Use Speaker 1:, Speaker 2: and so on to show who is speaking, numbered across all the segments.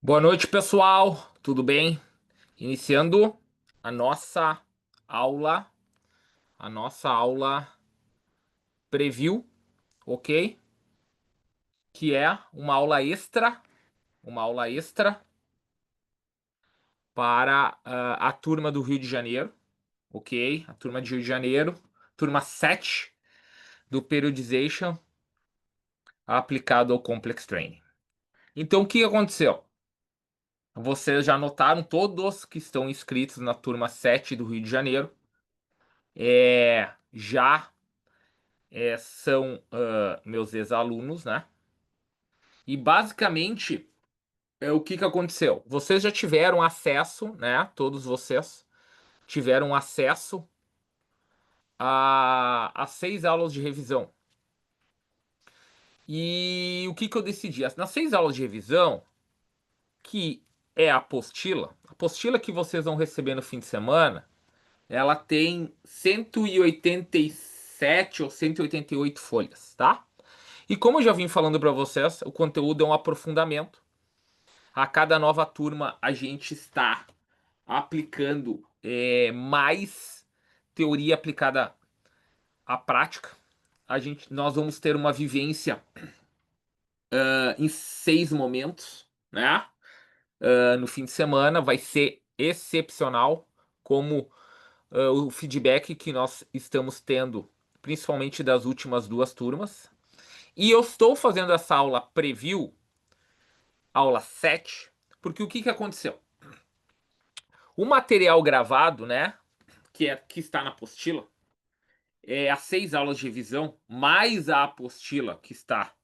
Speaker 1: Boa noite, pessoal. Tudo bem? Iniciando a nossa aula, a nossa aula preview, ok? Que é uma aula extra para a turma do Rio de Janeiro, ok? A turma de Rio de Janeiro, turma 7 do Periodization aplicado ao Complex Training. Então, o que aconteceu? Vocês já notaram, todos que estão inscritos na turma 7 do Rio de Janeiro, já são meus ex-alunos, né? E basicamente, o que que aconteceu? Vocês já tiveram acesso, né? Todos vocês tiveram acesso a 6 aulas de revisão. E o que que eu decidi? Nas 6 aulas de revisão, que é a apostila que vocês vão receber no fim de semana, ela tem 187 ou 188 folhas, tá? E como eu já vim falando para vocês, o conteúdo é um aprofundamento. A cada nova turma a gente está aplicando mais teoria aplicada à prática. Nós vamos ter uma vivência em 6 momentos, né? No fim de semana vai ser excepcional, como o feedback que nós estamos tendo, principalmente das últimas 2 turmas. E eu estou fazendo essa aula preview, aula 7, porque o que que aconteceu? O material gravado, né, que está na apostila, as 6 aulas de revisão, mais a apostila que está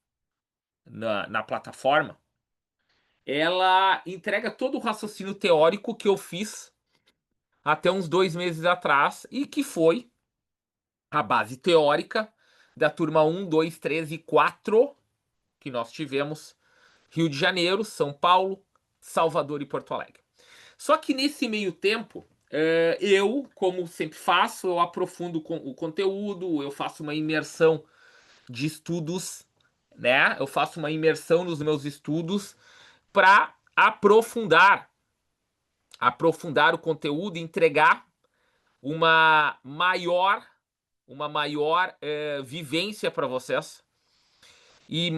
Speaker 1: na plataforma, ela entrega todo o raciocínio teórico que eu fiz até uns 2 meses atrás e que foi a base teórica da turma 1, 2, 3 e 4 que nós tivemos Rio de Janeiro, São Paulo, Salvador e Porto Alegre. Só que nesse meio tempo, eu, como sempre faço, eu aprofundo o conteúdo, eu faço uma imersão de estudos, né? Eu faço uma imersão nos meus estudos para aprofundar o conteúdo e entregar uma maior, vivência para vocês e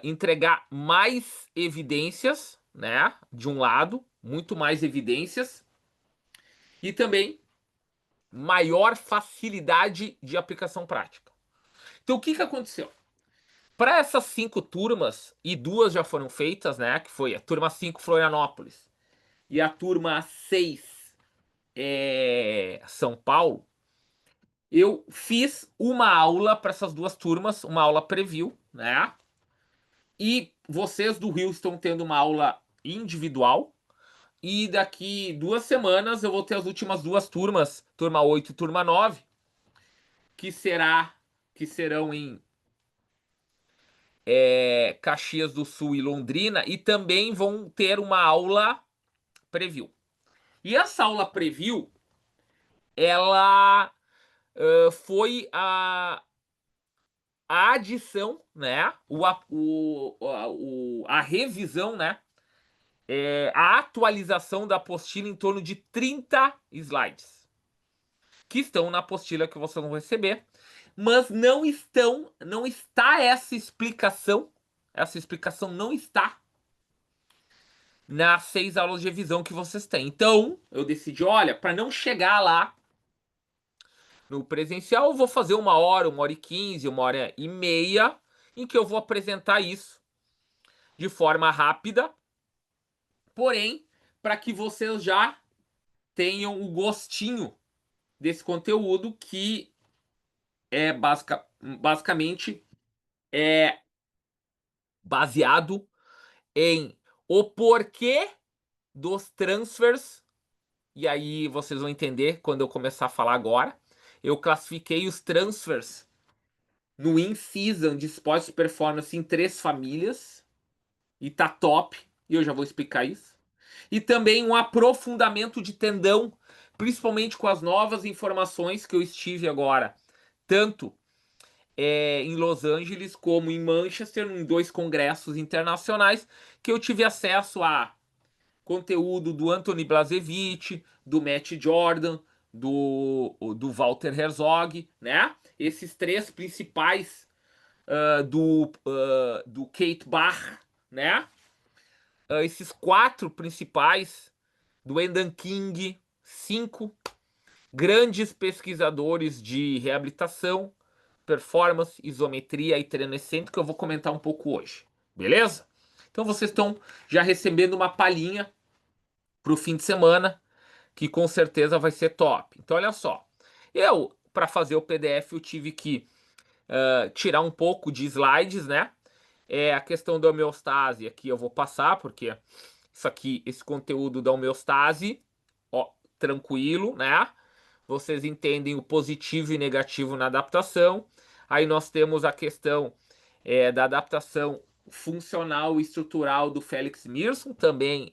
Speaker 1: entregar mais evidências, né? De um lado, muito mais evidências e também maior facilidade de aplicação prática. Então, o que que aconteceu? Para essas 5 turmas, e 2 já foram feitas, né? Que foi a turma 5 Florianópolis e a turma 6 São Paulo. Eu fiz uma aula para essas 2 turmas, uma aula preview, né? E vocês do Rio estão tendo uma aula individual. E daqui 2 semanas eu vou ter as últimas 2 turmas, turma 8 e turma 9, que serão em Caxias do Sul e Londrina, e também vão ter uma aula preview. E essa aula preview, ela foi a adição, né? A revisão, né? A atualização da apostila em torno de 30 slides que estão na apostila que vocês vão receber, mas não está essa explicação não está nas 6 aulas de revisão que vocês têm. Então, eu decidi, olha, para não chegar lá no presencial, eu vou fazer 1 hora, 1 hora e 15, 1 hora e meia, em que eu vou apresentar isso de forma rápida, porém, para que vocês já tenham o gostinho desse conteúdo que é basicamente é baseado em o porquê dos transfers. E aí vocês vão entender quando eu começar a falar agora. Eu classifiquei os transfers no in-season de Sports Performance em 3 famílias. E tá top. E eu já vou explicar isso. E também um aprofundamento de tendão, principalmente com as novas informações que eu estive agora, tanto em Los Angeles como em Manchester, em 2 congressos internacionais, que eu tive acesso a conteúdo do Anthony Blasevich, do Matt Jordan, do Walter Herzog, né? Esses 3 principais, do Kate Bach, né? Esses 4 principais, do Endan King, 5 grandes pesquisadores de reabilitação, performance, isometria e treino excêntrico, que eu vou comentar um pouco hoje, beleza? Então vocês estão já recebendo uma palhinha para o fim de semana, que com certeza vai ser top. Então olha só, eu para fazer o PDF eu tive que tirar um pouco de slides, né? A questão da homeostase aqui eu vou passar, porque isso aqui, esse conteúdo da homeostase, ó, tranquilo, né? Vocês entendem o positivo e negativo na adaptação. Aí nós temos a questão da adaptação funcional e estrutural do Felix Mearson, também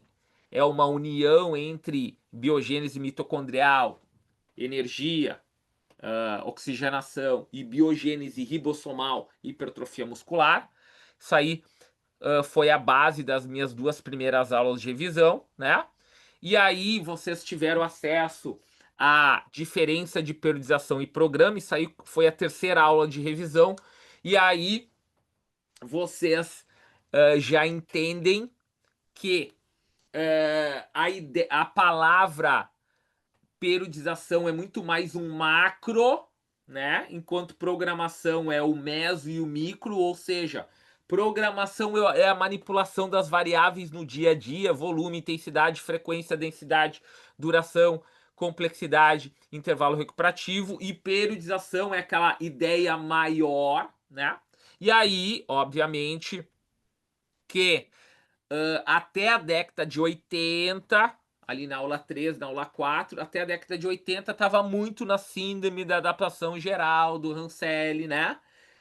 Speaker 1: é uma união entre biogênese mitocondrial, energia, oxigenação e biogênese ribossomal, hipertrofia muscular. Isso aí foi a base das minhas 2 primeiras aulas de revisão, né? E aí vocês tiveram acesso à diferença de periodização e programa. Isso aí foi a 3ª aula de revisão. E aí vocês já entendem que a palavra periodização é muito mais um macro, né? Enquanto programação é o meso e o micro, ou seja, programação é a manipulação das variáveis no dia a dia, volume, intensidade, frequência, densidade, duração, complexidade, intervalo recuperativo, e periodização é aquela ideia maior, né? E aí, obviamente, que até a década de 80, ali na aula 3, na aula 4, até a década de 80 estava muito na síndrome da adaptação geral do Rancelli, né?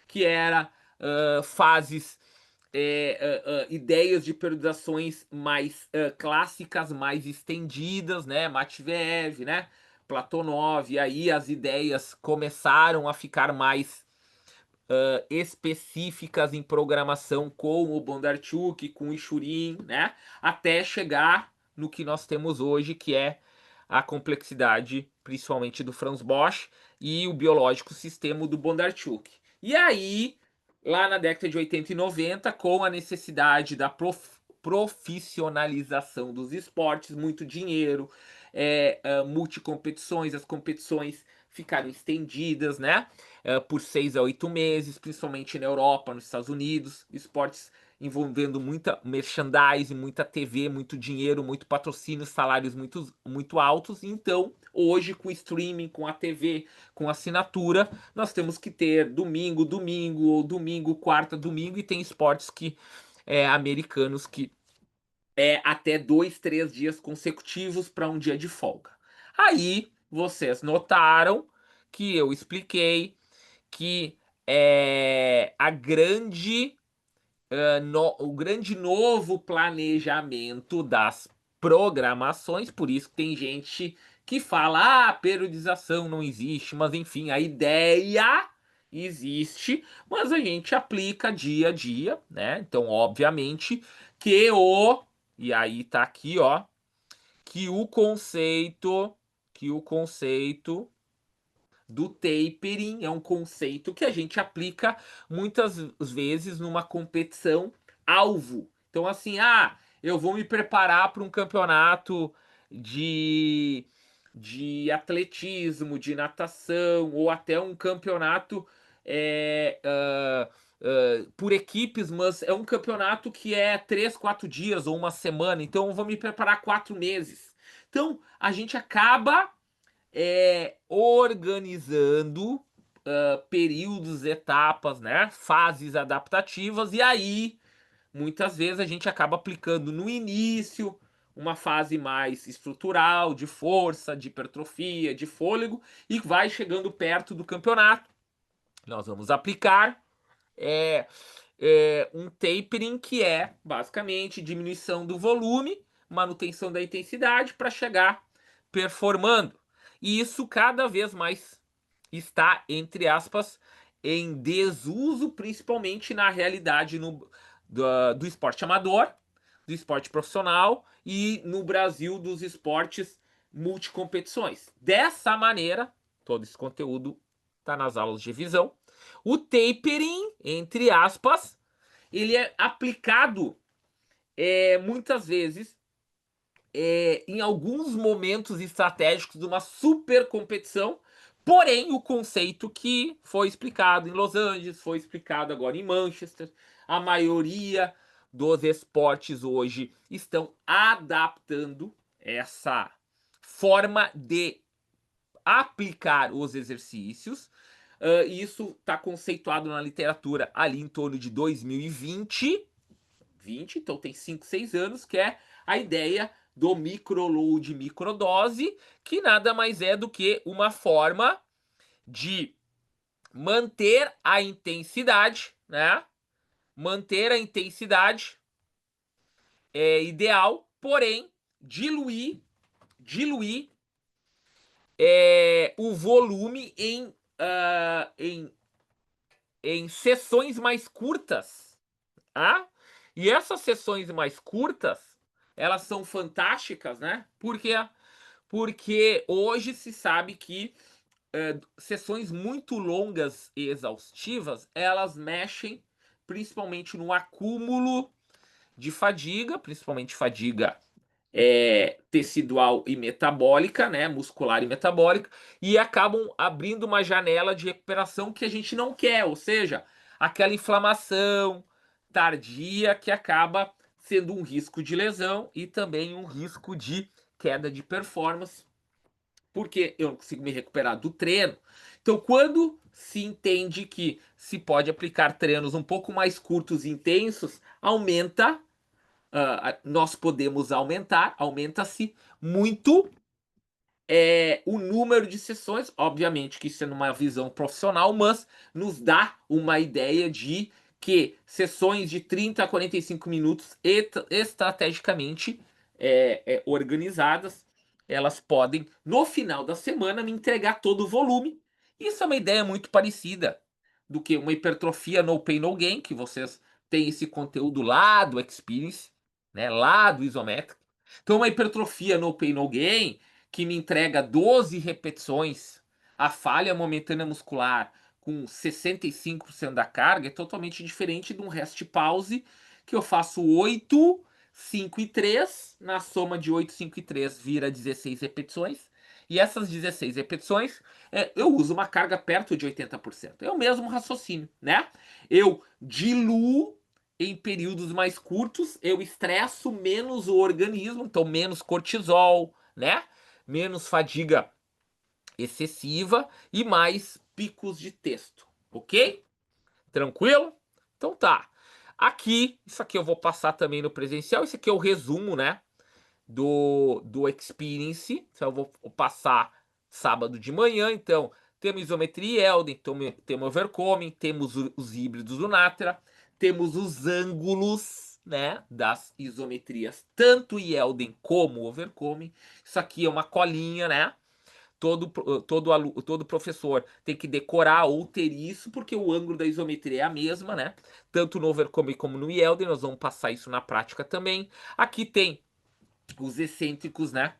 Speaker 1: Que era fases, ideias de periodizações mais clássicas, mais estendidas, né? Matveev, né? Platonov, e aí as ideias começaram a ficar mais específicas em programação com o Bondarchuk, com o Ishurin, né? Até chegar no que nós temos hoje, que é a complexidade, principalmente do Franz Bosch e o biológico sistema do Bondarchuk. E aí, lá na década de 80 e 90, com a necessidade da profissionalização dos esportes, muito dinheiro, multicompetições, as competições ficaram estendidas, né? Por 6 a 8 meses, principalmente na Europa, nos Estados Unidos, esportes envolvendo muita merchandising, muita TV, muito dinheiro, muito patrocínio, salários muito altos. Então, hoje, com o streaming, com a TV, com assinatura, nós temos que ter domingo, domingo, ou domingo, quarta, domingo, e tem esportes que americanos que até 2, 3 dias consecutivos para um dia de folga. Aí, vocês notaram que eu expliquei que o grande novo planejamento das programações, por isso que tem gente que fala, periodização não existe, mas enfim, a ideia existe, mas a gente aplica dia a dia, né? Então, obviamente, e aí tá aqui, ó, que o conceito do tapering é um conceito que a gente aplica muitas vezes numa competição alvo. Então, assim, eu vou me preparar para um campeonato de, de atletismo, de natação, ou até um campeonato por equipes, mas é um campeonato que é 3, 4 dias ou uma semana, então eu vou me preparar 4 meses. Então, a gente acaba organizando períodos, etapas, né? Fases adaptativas, e aí muitas vezes a gente acaba aplicando no início uma fase mais estrutural, de força, de hipertrofia, de fôlego, e vai chegando perto do campeonato. Nós vamos aplicar um tapering, que é basicamente diminuição do volume, manutenção da intensidade para chegar performando. E isso cada vez mais está, entre aspas, em desuso, principalmente na realidade do esporte amador, do esporte profissional e no Brasil dos esportes multicompetições. Dessa maneira, todo esse conteúdo está nas aulas de revisão. O tapering, entre aspas, ele é aplicado muitas vezes em alguns momentos estratégicos de uma super competição. Porém, o conceito que foi explicado em Los Angeles, foi explicado agora em Manchester, a maioria dos esportes hoje estão adaptando essa forma de aplicar os exercícios. Isso está conceituado na literatura ali em torno de 2020, então tem 5, 6 anos, que é a ideia do microload, microdose, que nada mais é do que uma forma de manter a intensidade, né? Manter a intensidade ideal, porém diluir o volume em sessões mais curtas, tá? E essas sessões mais curtas, elas são fantásticas, né? Por quê? Porque hoje se sabe que sessões muito longas e exaustivas, elas mexem principalmente no acúmulo de fadiga, principalmente fadiga tecidual e metabólica, né, muscular e metabólica, e acabam abrindo uma janela de recuperação que a gente não quer, ou seja, aquela inflamação tardia que acaba sendo um risco de lesão e também um risco de queda de performance, porque eu não consigo me recuperar do treino. Então, quando se entende que se pode aplicar treinos um pouco mais curtos e intensos, nós podemos aumenta-se muito o número de sessões, obviamente que isso é numa visão profissional, mas nos dá uma ideia de que sessões de 30 a 45 minutos estrategicamente organizadas, elas podem, no final da semana, me entregar todo o volume. Isso é uma ideia muito parecida do que uma hipertrofia no pain no gain, que vocês têm esse conteúdo lá do Experience, né, lá do isométrico. Então, uma hipertrofia no pain no gain que me entrega 12 repetições, a falha momentânea muscular com 65% da carga é totalmente diferente de um rest pause que eu faço 8, 5 e 3, na soma de 8, 5 e 3 vira 16 repetições, e essas 16 repetições eu uso uma carga perto de 80%. É o mesmo raciocínio, né? Eu diluo em períodos mais curtos, eu estresso menos o organismo, então menos cortisol, né? Menos fadiga excessiva e mais picos de texto, ok? Tranquilo? Então tá. Aqui, isso aqui eu vou passar também no presencial. Isso aqui é o resumo, né? Do Experience. Então eu vou passar sábado de manhã. Então, temos isometria Eldon, temos overcoming, temos os híbridos do Natra, temos os ângulos, né, das isometrias, tanto Eldon como overcoming. Isso aqui é uma colinha, né? Todo professor tem que decorar ou ter isso, porque o ângulo da isometria é a mesma, né? Tanto no Overcome como no Yelden, nós vamos passar isso na prática também. Aqui tem os excêntricos, né?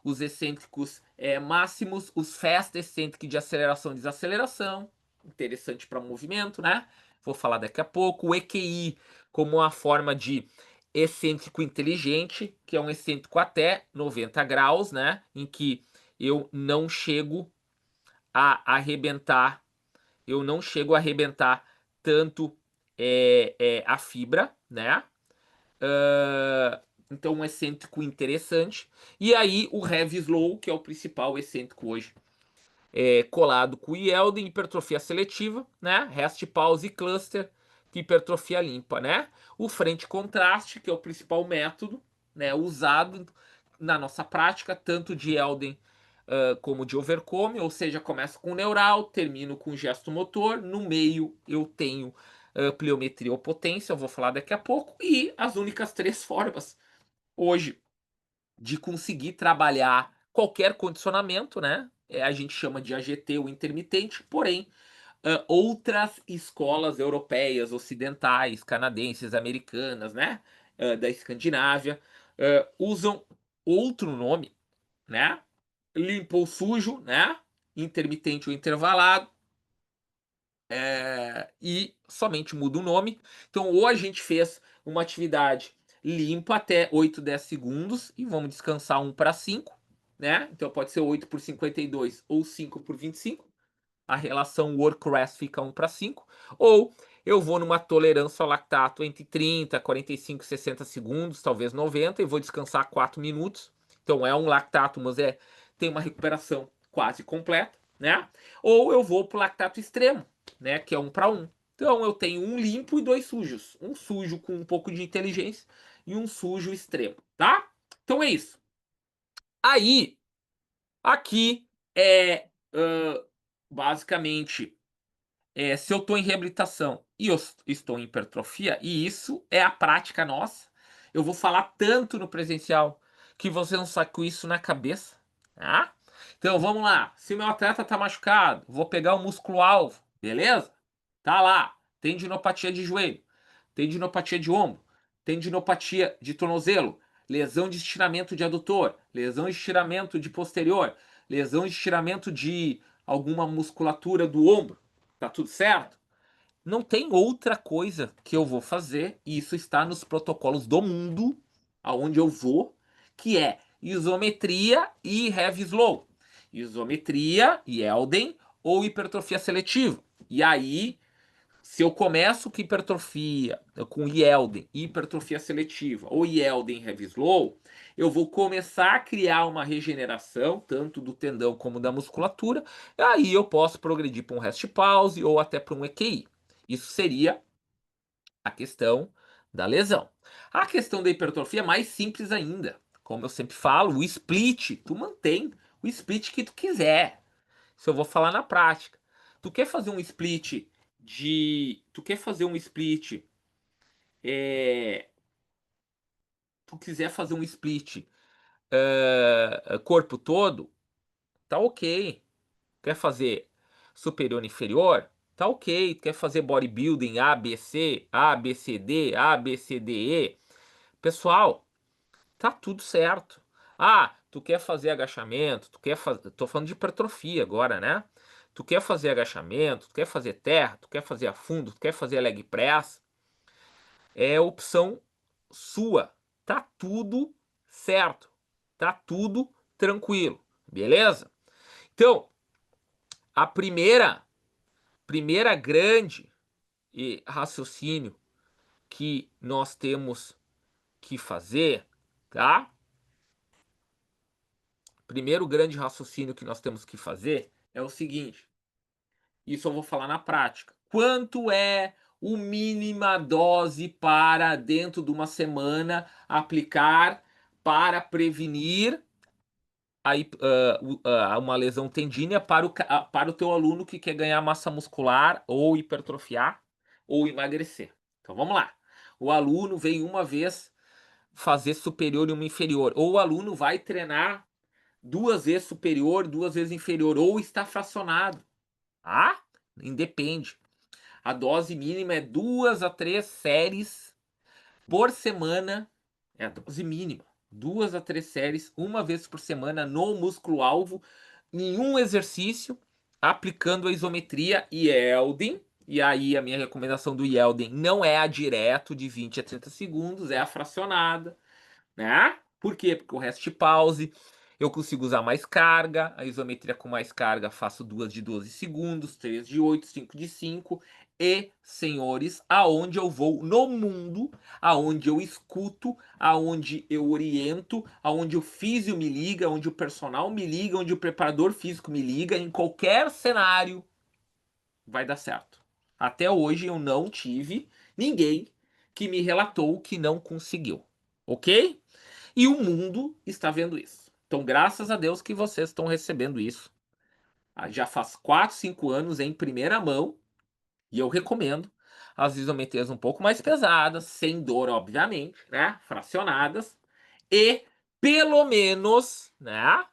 Speaker 1: Os excêntricos máximos, os fast eccentric de aceleração e desaceleração, interessante para movimento, né? Vou falar daqui a pouco. O EQI como uma forma de excêntrico inteligente, que é um excêntrico até 90 graus, né? Em que eu não chego a arrebentar, eu não chego a arrebentar tanto a fibra, né? Então, um excêntrico interessante. E aí, o heavy slow, que é o principal excêntrico hoje, colado com o Yelden, hipertrofia seletiva, né? Rest pause e cluster, hipertrofia limpa, né? O frente contraste, que é o principal método, né, usado na nossa prática, tanto de Yelden como de overcome, ou seja, começo com neural, termino com gesto motor, no meio eu tenho pliometria ou potência, eu vou falar daqui a pouco, e as únicas 3 formas hoje de conseguir trabalhar qualquer condicionamento, né? A gente chama de AGT, o intermitente, porém, outras escolas europeias, ocidentais, canadenses, americanas, né? Da Escandinávia, usam outro nome, né? Limpo ou sujo, né? Intermitente ou intervalado, e somente muda o nome. Então, ou a gente fez uma atividade limpa até 8, 10 segundos e vamos descansar 1 para 5, né? Então pode ser 8 por 52 ou 5 por 25. A relação work-rest fica 1 para 5. Ou eu vou numa tolerância ao lactato entre 30, 45, 60 segundos, talvez 90, e vou descansar 4 minutos. Então é um lactato, mas tem uma recuperação quase completa, né? Ou eu vou para o lactato extremo, né? Que é 1 para 1. Então eu tenho um limpo e 2 sujos. Um sujo com um pouco de inteligência e um sujo extremo, tá? Então é isso. Aí, aqui é basicamente se eu estou em reabilitação e eu estou em hipertrofia, e isso é a prática nossa, eu vou falar tanto no presencial que você não sacou isso na cabeça, tá? Então vamos lá. Se meu atleta tá machucado, vou pegar o músculo-alvo, beleza? Tá lá. Tendinopatia de joelho, tendinopatia de ombro, tendinopatia de tornozelo, lesão de estiramento de adutor, lesão de estiramento de posterior, lesão de estiramento de alguma musculatura do ombro. Tá tudo certo? Não tem outra coisa que eu vou fazer, e isso está nos protocolos do mundo, aonde eu vou, que é isometria e heavy slow. Isometria, Yelden, ou hipertrofia seletiva. E aí, se eu começo com hipertrofia, com Yelden, hipertrofia seletiva, ou Yelden heavy slow, eu vou começar a criar uma regeneração, tanto do tendão como da musculatura, e aí eu posso progredir para um rest pause ou até para um EQI. Isso seria a questão da lesão. A questão da hipertrofia é mais simples ainda. Como eu sempre falo, o split, tu mantém o split que tu quiser. Isso eu vou falar na prática. Tu quer fazer um split Tu quer fazer um split. É, Tu quiser fazer um split corpo todo, tá ok. Quer fazer superior e inferior? Tá ok. Quer fazer bodybuilding ABC, ABCD, ABCDE? Pessoal, tá tudo certo. Ah, tu quer fazer agachamento, tu quer fazer. Tô falando de hipertrofia agora, né? Tu quer fazer agachamento, tu quer fazer terra, tu quer fazer a fundo, tu quer fazer leg press, é opção sua. Tá tudo certo. Tá tudo tranquilo, beleza? Então, a primeira grande raciocínio que nós temos que fazer, tá? Primeiro grande raciocínio que nós temos que fazer é o seguinte: isso eu vou falar na prática. Quanto é o mínima dose para, dentro de uma semana, aplicar para prevenir uma lesão tendínea para o teu aluno que quer ganhar massa muscular ou hipertrofiar ou emagrecer? Então vamos lá. O aluno vem uma vez fazer superior e uma inferior, ou o aluno vai treinar 2 vezes superior, 2 vezes inferior, ou está fracionado. Ah, independe. A dose mínima é 2 a 3 séries por semana. É a dose mínima. 2 a 3 séries, uma vez por semana no músculo-alvo, em um exercício, aplicando a isometria Yelden. E aí a minha recomendação do Yelden não é a direto de 20 a 30 segundos, é a fracionada, né? Por quê? Porque o rest pause eu consigo usar mais carga, a isometria com mais carga faço 2 de 12 segundos, 3 de 8, 5 de 5. E, senhores, aonde eu vou no mundo, aonde eu escuto, aonde eu oriento, aonde o físio me liga, onde o personal me liga, onde o preparador físico me liga, em qualquer cenário, vai dar certo. Até hoje eu não tive ninguém que me relatou que não conseguiu, ok? E o mundo está vendo isso. Então, graças a Deus que vocês estão recebendo isso. Já faz 4, 5 anos em primeira mão, e eu recomendo as isometrias um pouco mais pesadas, sem dor, obviamente, né? Fracionadas, e pelo menos, né?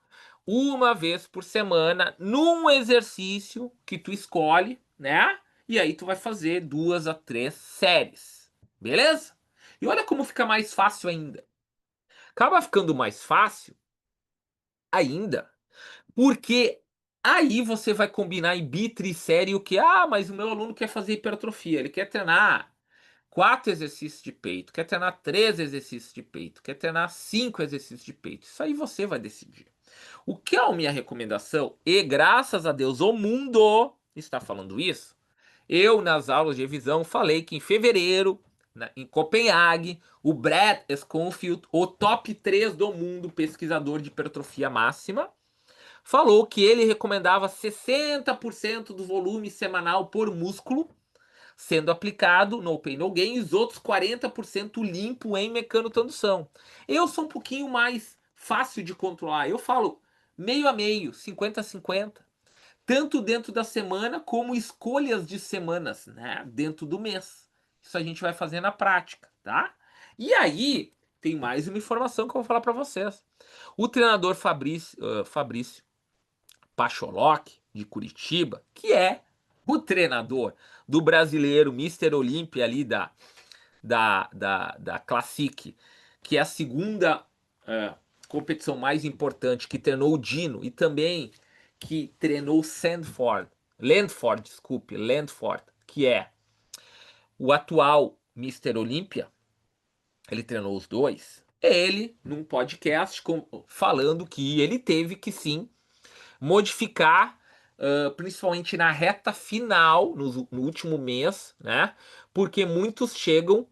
Speaker 1: Uma vez por semana, num exercício que tu escolhe, né? E aí tu vai fazer 2 a 3 séries, beleza? E olha como fica mais fácil ainda. Acaba ficando mais fácil ainda, porque aí você vai combinar em bi, trissérie o que? Ah, mas o meu aluno quer fazer hipertrofia, ele quer treinar 4 exercícios de peito, quer treinar 3 exercícios de peito, quer treinar 5 exercícios de peito. Isso aí você vai decidir. O que é a minha recomendação? E graças a Deus o mundo está falando isso. Eu, nas aulas de revisão, falei que em fevereiro, em Copenhague, o Brad Schoenfield, o top 3 do mundo pesquisador de hipertrofia máxima, falou que ele recomendava 60% do volume semanal por músculo sendo aplicado no pain no gain e os outros 40% limpo em mecanotransdução. Eu sou um pouquinho mais fácil de controlar. Eu falo meio a meio, 50 a 50, tanto dentro da semana como escolhas de semanas, né, dentro do mês. Isso a gente vai fazer na prática, tá? E aí tem mais uma informação que eu vou falar para vocês. O treinador Fabrício Pacholoc, de Curitiba, que é o treinador do brasileiro Mister Olímpia ali da Classic, que é a segunda competição mais importante, que treinou o Dino e também que treinou Landford, desculpe, Landford, que é o atual Mister Olímpia, ele treinou os dois. Ele, num podcast, falando que ele teve que sim modificar, principalmente na reta final, no último mês, né? Porque muitos chegam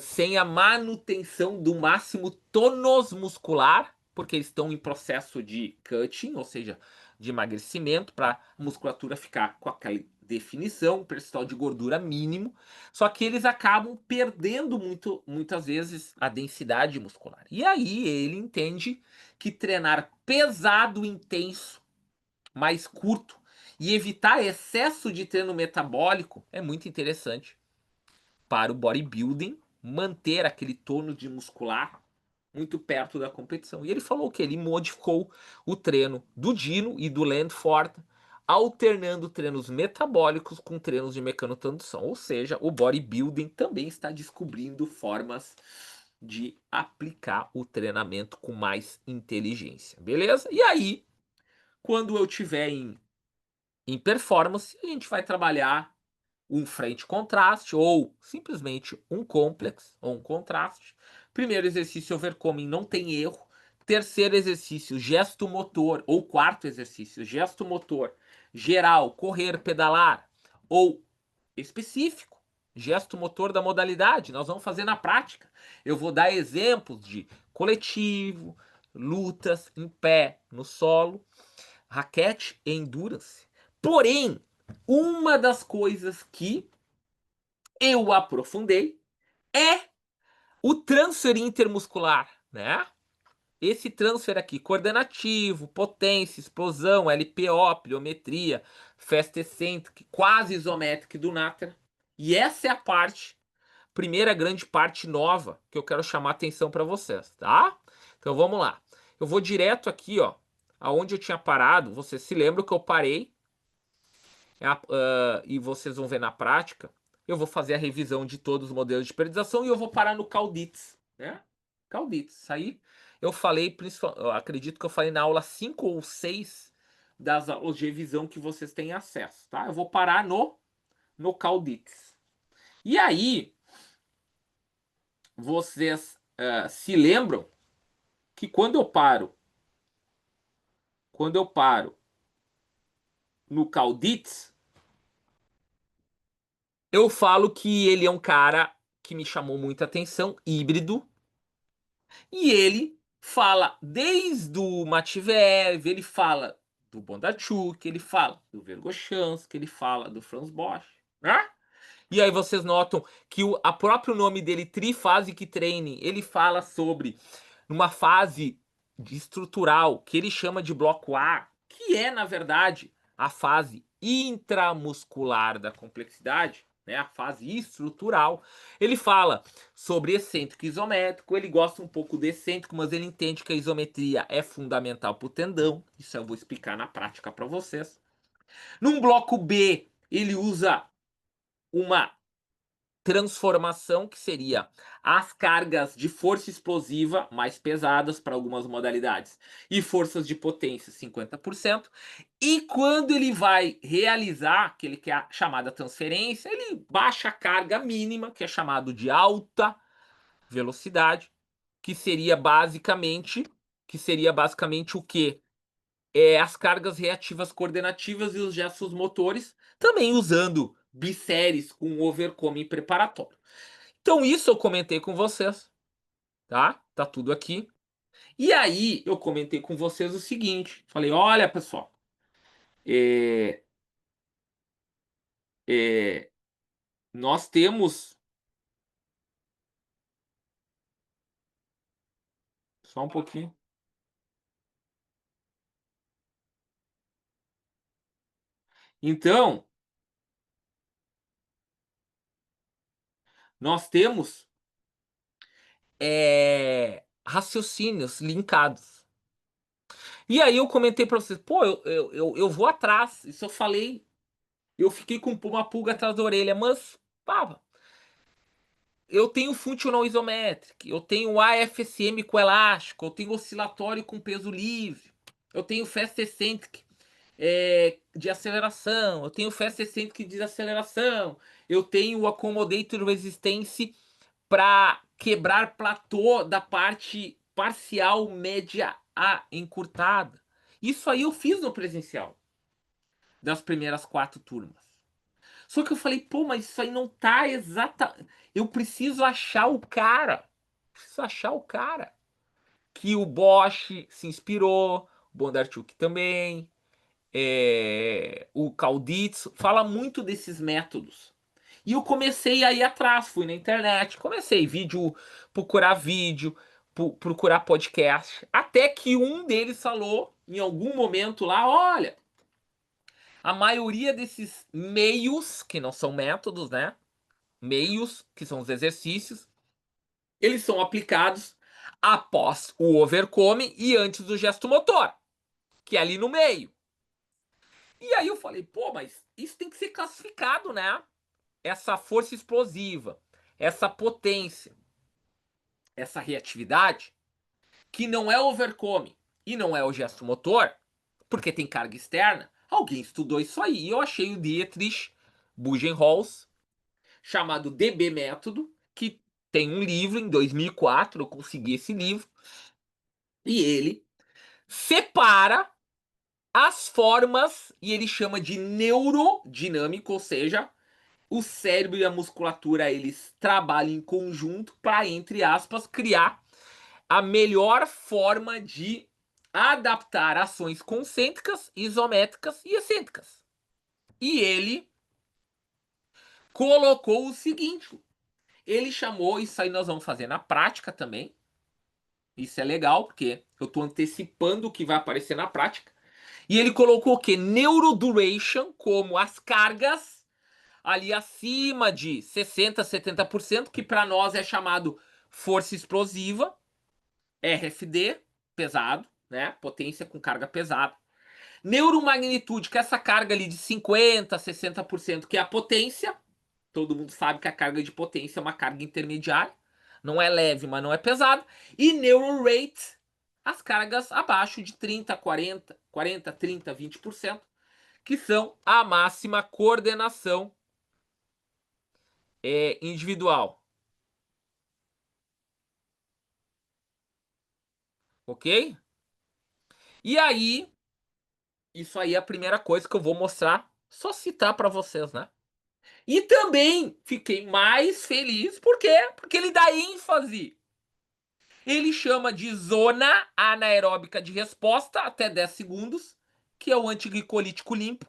Speaker 1: sem a manutenção do máximo tônus muscular, porque eles estão em processo de cutting, ou seja, de emagrecimento, para a musculatura ficar com aquela definição, percentual de gordura mínimo, só que eles acabam perdendo muitas vezes a densidade muscular. E aí ele entende que treinar pesado, intenso, mais curto e evitar excesso de treino metabólico é muito interessante para o bodybuilding manter aquele tônus de muscular muito perto da competição. E ele falou que ele modificou o treino do Dino e do Landford, alternando treinos metabólicos com treinos de mecanotransdução. Ou seja, o bodybuilding também está descobrindo formas de aplicar o treinamento com mais inteligência, beleza? E aí, quando eu tiver em performance, a gente vai trabalhar um frente contraste ou simplesmente um complex ou um contraste. Primeiro exercício overcoming, não tem erro. Terceiro exercício, gesto motor, ou quarto exercício, gesto motor geral, correr, pedalar, ou específico, gesto motor da modalidade. Nós vamos fazer na prática. Eu vou dar exemplos de coletivo, lutas em pé, no solo, raquete e endurance. Porém, uma das coisas que eu aprofundei é o transfer intermuscular, né? Esse transfer aqui, coordenativo, potência, explosão, LPO, pliometria, fast eccentric, quase isométrico do Natter. E essa é a parte, primeira grande parte nova que eu quero chamar a atenção para vocês, tá? Então vamos lá. Eu vou direto aqui, ó, aonde eu tinha parado. Vocês se lembram que eu parei e vocês vão ver na prática. Eu vou fazer a revisão de todos os modelos de periodização e eu vou parar no Calditz, né? Calditz. Isso aí eu falei, eu acredito que eu falei na aula 5 ou 6 das aulas de revisão que vocês têm acesso, tá? Eu vou parar no Calditz. E aí, vocês se lembram que quando eu paro no Calditz, eu falo que ele é um cara que me chamou muita atenção, híbrido. E ele fala desde o Matveev, ele fala do Bondarchuk, ele fala do Verkhoshansky, ele fala do Franz Bosch, né? E aí vocês notam que a próprio nome dele, Triphasic Training, ele fala sobre uma fase estrutural que ele chama de bloco A, que é, na verdade, a fase intramuscular da complexidade, né, a fase estrutural. Ele fala sobre excêntrico e isométrico, ele gosta um pouco de excêntrico, mas ele entende que a isometria é fundamental para o tendão. Isso eu vou explicar na prática para vocês. Num bloco B, ele usa uma transformação que seria as cargas de força explosiva mais pesadas para algumas modalidades e forças de potência 50%. E quando ele vai realizar, que ele quer a chamada transferência, ele baixa a carga mínima, que é chamado de alta velocidade, que seria basicamente o quê? As cargas reativas coordenativas e os gestos motores, também usando bisséries com overcome preparatório. Então isso eu comentei com vocês, tá? Tá tudo aqui. E aí eu comentei com vocês o seguinte, falei, olha pessoal, é, é, nós temos só um pouquinho. Então nós temos raciocínios linkados. E aí eu comentei para vocês, pô, eu vou atrás. Isso eu falei, eu fiquei com uma pulga atrás da orelha, mas pá, eu tenho Functional Isometric, eu tenho AFSM com elástico, eu tenho oscilatório com peso livre, eu tenho Fast Eccentric de aceleração, eu tenho Fast Eccentric de desaceleração, eu tenho o Accommodator Resistance para quebrar platô da parte parcial média A encurtada. Isso aí eu fiz no presencial, das primeiras 4 turmas. Só que eu falei, pô, mas isso aí não tá exata. Eu preciso achar o cara. Preciso achar o cara. Que o Bosch se inspirou, o Bondarchuk também, o Kauditz fala muito desses métodos. E eu comecei a ir atrás, fui na internet, comecei procurar vídeo, procurar podcast, até que um deles falou em algum momento lá, olha, a maioria desses meios, que não são métodos, né? Meios, que são os exercícios, eles são aplicados após o overcome e antes do gesto motor, que é ali no meio. E aí eu falei, pô, mas isso tem que ser classificado, né? Essa força explosiva, essa potência, essa reatividade, que não é overcome e não é o gesto motor, porque tem carga externa. Alguém estudou isso aí. E eu achei o Dietrich Buchenholz, chamado DB Método, que tem um livro em 2004, eu consegui esse livro, e ele separa as formas e ele chama de neurodinâmico, ou seja, o cérebro e a musculatura eles trabalham em conjunto para, entre aspas, criar a melhor forma de adaptar ações concêntricas, isométricas e excêntricas. E ele colocou o seguinte, ele chamou, isso aí nós vamos fazer na prática também, isso é legal, porque eu estou antecipando o que vai aparecer na prática. E ele colocou o que? Neuroduration, como as cargas ali acima de 60%, 70%, que para nós é chamado força explosiva, RFD, pesado, né? Potência com carga pesada. Neuromagnitude, que é essa carga ali de 50%, 60%, que é a potência. Todo mundo sabe que a carga de potência é uma carga intermediária. Não é leve, mas não é pesada. E neurorate, as cargas abaixo de 30, 40, 30, 20%, que são a máxima coordenação individual. Ok? E aí, isso aí é a primeira coisa que eu vou mostrar, só citar para vocês, né? E também fiquei mais feliz, por quê? Porque ele dá ênfase. Ele chama de zona anaeróbica de resposta até 10 segundos, que é o antiglicolítico limpo.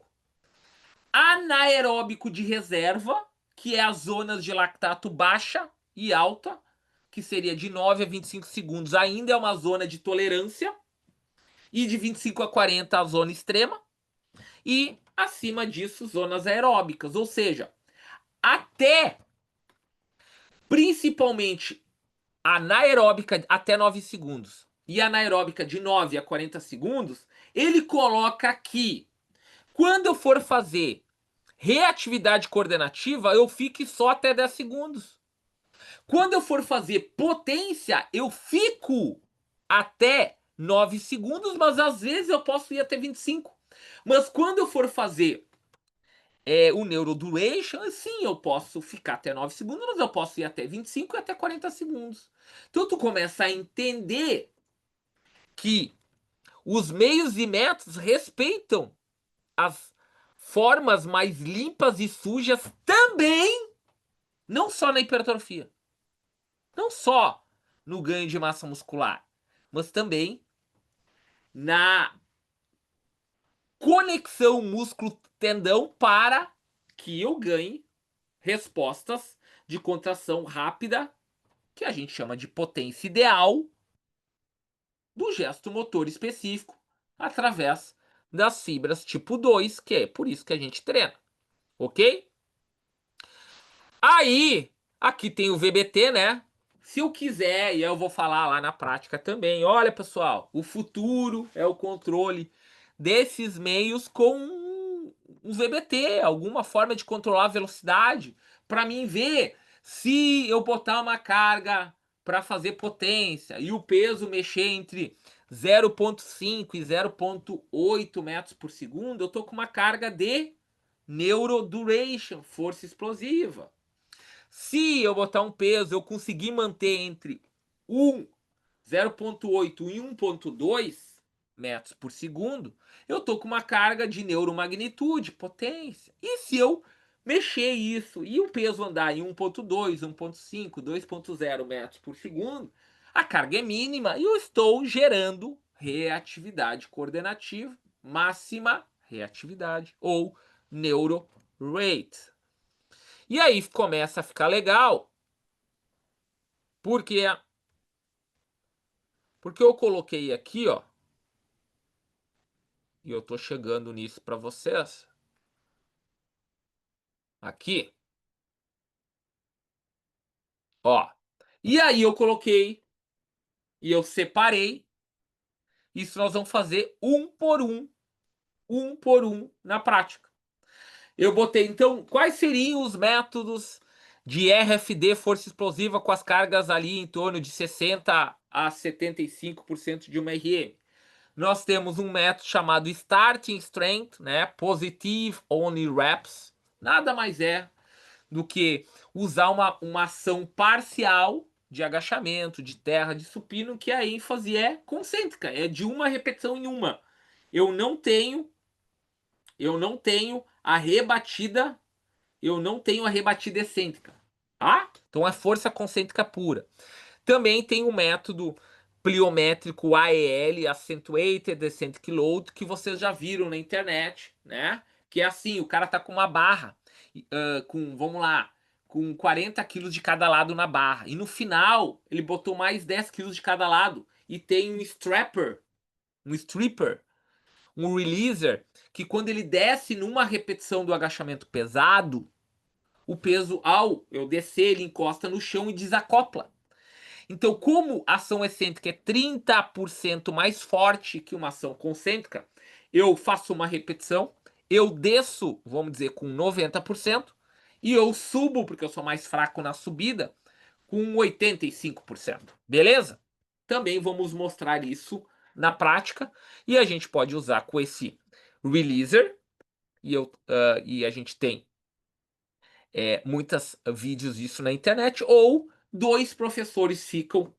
Speaker 1: Anaeróbico de reserva, que é as zonas de lactato baixa e alta, que seria de 9 a 25 segundos, ainda é uma zona de tolerância. E de 25 a 40 a zona extrema. E acima disso, zonas aeróbicas, ou seja, até principalmente anaeróbica até 9 segundos e anaeróbica de 9 a 40 segundos, ele coloca aqui Quando eu for fazer reatividade coordenativa, eu fique só até 10 segundos. Quando eu for fazer potência, eu fico até 9 segundos, mas às vezes eu posso ir até 25. Mas quando eu for fazer o neuroduration, sim, eu posso ficar até 9 segundos, mas eu posso ir até 25 e até 40 segundos. Então tu começa a entender que os meios e métodos respeitam as formas mais limpas e sujas também, não só na hipertrofia, não só no ganho de massa muscular, mas também na conexão músculo-tendão para que eu ganhe respostas de contração rápida, que a gente chama de potência ideal do gesto motor específico, através das fibras tipo 2, que é por isso que a gente treina, ok? Aí, aqui tem o VBT, né? Se eu quiser, e eu vou falar lá na prática também, olha pessoal, o futuro é o controle desses meios com um VBT, alguma forma de controlar a velocidade, para mim ver se eu botar uma carga para fazer potência e o peso mexer entre 0,5 e 0,8 metros por segundo, eu tô com uma carga de neuroduration, força explosiva. Se eu botar um peso, eu conseguir manter entre 0,8 e 1,2 metros por segundo, eu tô com uma carga de neuromagnitude, potência. E se eu mexer isso e o peso andar em 1,2, 1,5, 2,0 metros por segundo, a carga é mínima e eu estou gerando reatividade coordenativa, máxima reatividade, ou neuro rate. E aí começa a ficar legal, porque eu coloquei aqui, ó, e eu tô chegando nisso para vocês. Aqui, ó. E aí eu coloquei e eu separei. Isso nós vamos fazer um por um na prática. Eu botei então quais seriam os métodos de RFD força explosiva com as cargas ali em torno de 60 a 75% de uma RM. Nós temos um método chamado Starting Strength, né? Positive Only Reps. Nada mais é do que usar uma ação parcial de agachamento, de terra, de supino, que a ênfase é concêntrica, é de uma repetição em uma. Eu não tenho, eu não tenho a rebatida, eu não tenho a rebatida excêntrica, tá? Então é força concêntrica pura. Também tem o método pliométrico AEL, Accentuated Eccentric Load, que vocês já viram na internet, né? Que é assim, o cara tá com uma barra, com, vamos lá, com 40 quilos de cada lado na barra. E no final, ele botou mais 10 quilos de cada lado. E tem um strapper, um stripper, um releaser, que quando ele desce numa repetição do agachamento pesado, o peso, ao eu descer, ele encosta no chão e desacopla. Então, como a ação excêntrica é 30% mais forte que uma ação concêntrica, eu faço uma repetição, eu desço, vamos dizer, com 90%, e eu subo, porque eu sou mais fraco na subida, com 85%. Beleza? Também vamos mostrar isso na prática, e a gente pode usar com esse releaser, e a gente tem muitos vídeos disso na internet, ou dois professores ficam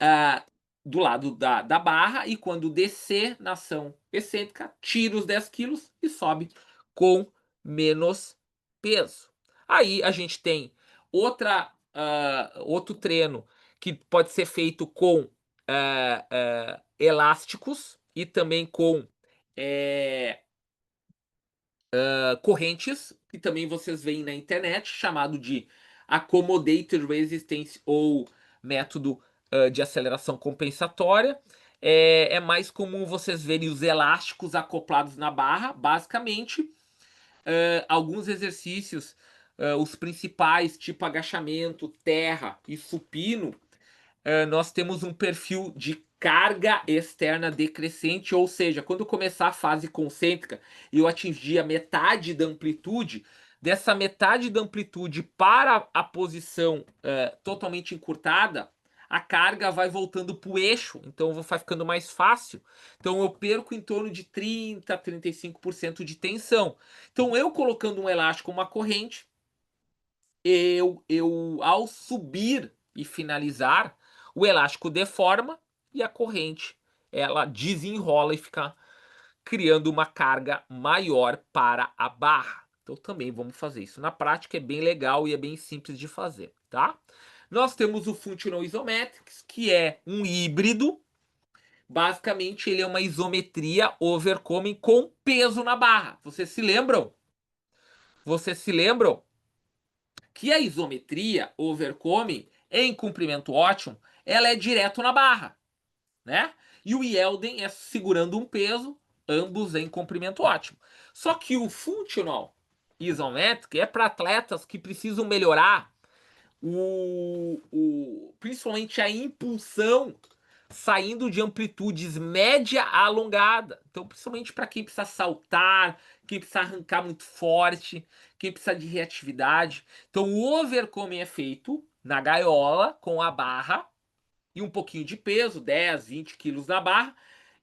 Speaker 1: ah, do lado da barra e quando descer na ação excêntrica, tira os 10 quilos e sobe com menos peso. Aí a gente tem outro treino que pode ser feito com elásticos e também com correntes, que também vocês veem na internet, chamado de Accommodated Resistance ou método de aceleração compensatória. É mais comum vocês verem os elásticos acoplados na barra, basicamente. Alguns exercícios, os principais, tipo agachamento, terra e supino, nós temos um perfil de carga externa decrescente, ou seja, quando começar a fase concêntrica e eu atingir a metade da amplitude, dessa metade da amplitude para a posição totalmente encurtada, a carga vai voltando para o eixo, então vai ficando mais fácil. Então eu perco em torno de 30 a 35% de tensão. Então eu colocando um elástico, uma corrente, eu ao subir e finalizar, o elástico deforma e a corrente ela desenrola e fica criando uma carga maior para a barra. Então também vamos fazer isso na prática, é bem legal e é bem simples de fazer, tá? Nós temos o Functional Isometrics, que é um híbrido. Basicamente, ele é uma isometria overcoming com peso na barra. Vocês se lembram? Vocês se lembram que a isometria overcoming em comprimento ótimo, ela é direto na barra, né? E o Yelden é segurando um peso, ambos em comprimento ótimo. Só que o functional isometric é para atletas que precisam melhorar principalmente a impulsão saindo de amplitudes média a alongada. Então, principalmente para quem precisa saltar, quem precisa arrancar muito forte, quem precisa de reatividade. Então, o overcoming é feito na gaiola com a barra e um pouquinho de peso, 10, 20 quilos na barra,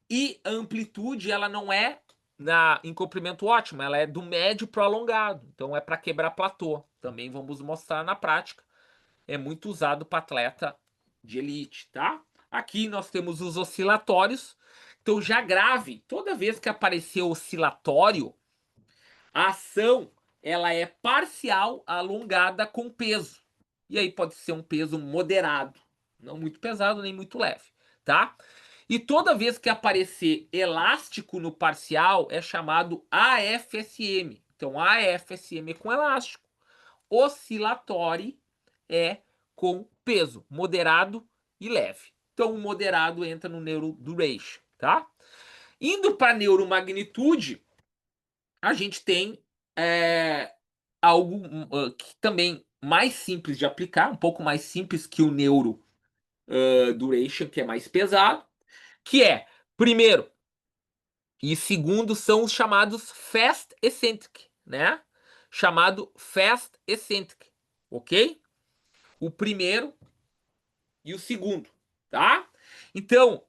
Speaker 1: e a amplitude ela não é em comprimento ótimo, ela é do médio para o alongado. Então, é para quebrar platô. Também vamos mostrar na prática. É muito usado para atleta de elite, tá? Aqui nós temos os oscilatórios. Então já grave, toda vez que aparecer oscilatório, a ação ela é parcial alongada com peso. E aí pode ser um peso moderado, não muito pesado nem muito leve, tá? E toda vez que aparecer elástico no parcial é chamado AFSM. Então AFSM é com elástico. Oscilatório é com peso, moderado e leve. Então, o moderado entra no neuroduration, tá? Indo para neuromagnitude, a gente tem algo que também mais simples de aplicar, um pouco mais simples que o neuro duration, que é mais pesado, que é, primeiro e segundo, são os chamados fast eccentric, né? Chamado fast eccentric, ok? O primeiro e o segundo, tá? Então,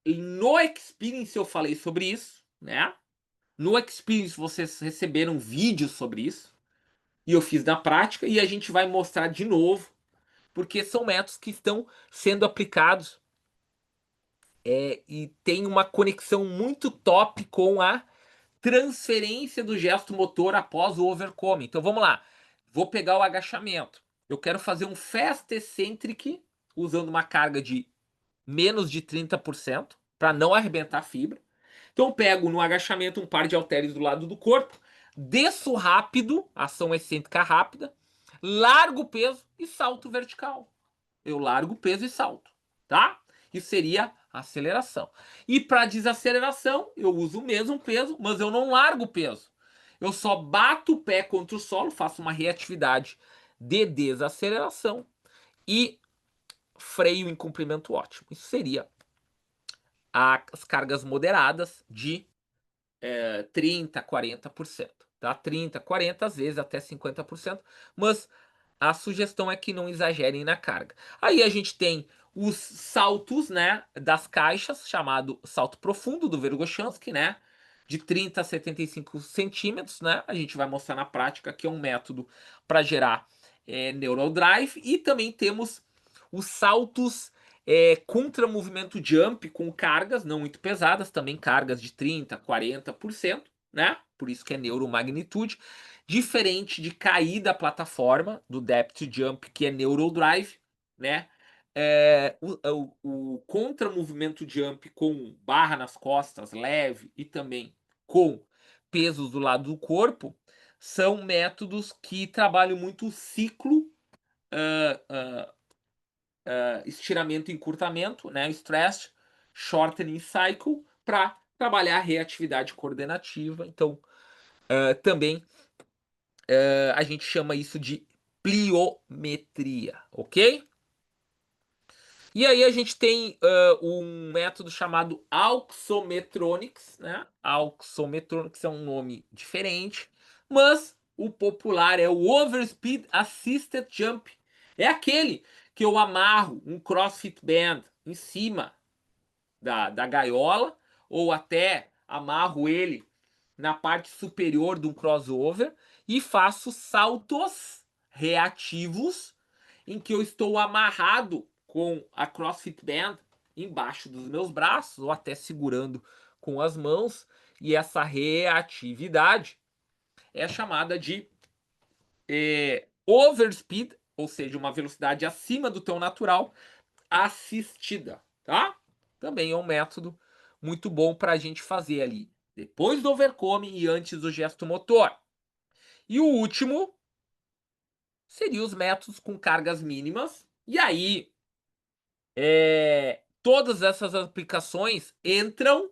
Speaker 1: no Experience eu falei sobre isso, né? No Experience vocês receberam vídeos sobre isso e eu fiz na prática e a gente vai mostrar de novo, porque são métodos que estão sendo aplicados e tem uma conexão muito top com a transferência do gesto motor após o overcome. Então vamos lá, vou pegar o agachamento. Eu quero fazer um fast eccentric usando uma carga de menos de 30% para não arrebentar a fibra. Então eu pego no agachamento um par de halteres do lado do corpo, desço rápido, ação excêntrica rápida, largo o peso e salto vertical. Eu largo o peso e salto, tá? Isso seria aceleração. E para desaceleração, eu uso o mesmo peso, mas eu não largo o peso. Eu só bato o pé contra o solo, faço uma reatividade de desaceleração e freio em comprimento ótimo. Isso seria as cargas moderadas de 30%, 40%. Tá? 30%, 40%, às vezes até 50%, mas a sugestão é que não exagerem na carga. Aí a gente tem os saltos, né, das caixas, chamado salto profundo do Vergochansky, né, de 30 a 75 centímetros, né, a gente vai mostrar na prática que é um método para gerar neural drive, e também temos os saltos contra movimento jump com cargas não muito pesadas, também cargas de 30, 40%, né? Por isso que é neuromagnitude, diferente de cair da plataforma do depth jump, que é neural drive, né? O contra movimento jump com barra nas costas leve e também com pesos do lado do corpo são métodos que trabalham muito o ciclo estiramento e encurtamento, né? Stress shortening cycle, para trabalhar a reatividade coordenativa. Então, também a gente chama isso de pliometria, ok? E aí a gente tem um método chamado Auxometronics, né? Auxometronics é um nome diferente, mas o popular é o Overspeed Assisted Jump. É aquele que eu amarro um CrossFit Band em cima da gaiola, ou até amarro ele na parte superior de um crossover e faço saltos reativos em que eu estou amarrado com a CrossFit Band embaixo dos meus braços ou até segurando com as mãos, e essa reatividade é chamada de overspeed, ou seja, uma velocidade acima do teu natural assistida, tá? Também é um método muito bom para a gente fazer ali depois do overcome e antes do gesto motor. E o último seria os métodos com cargas mínimas. E aí, todas essas aplicações entram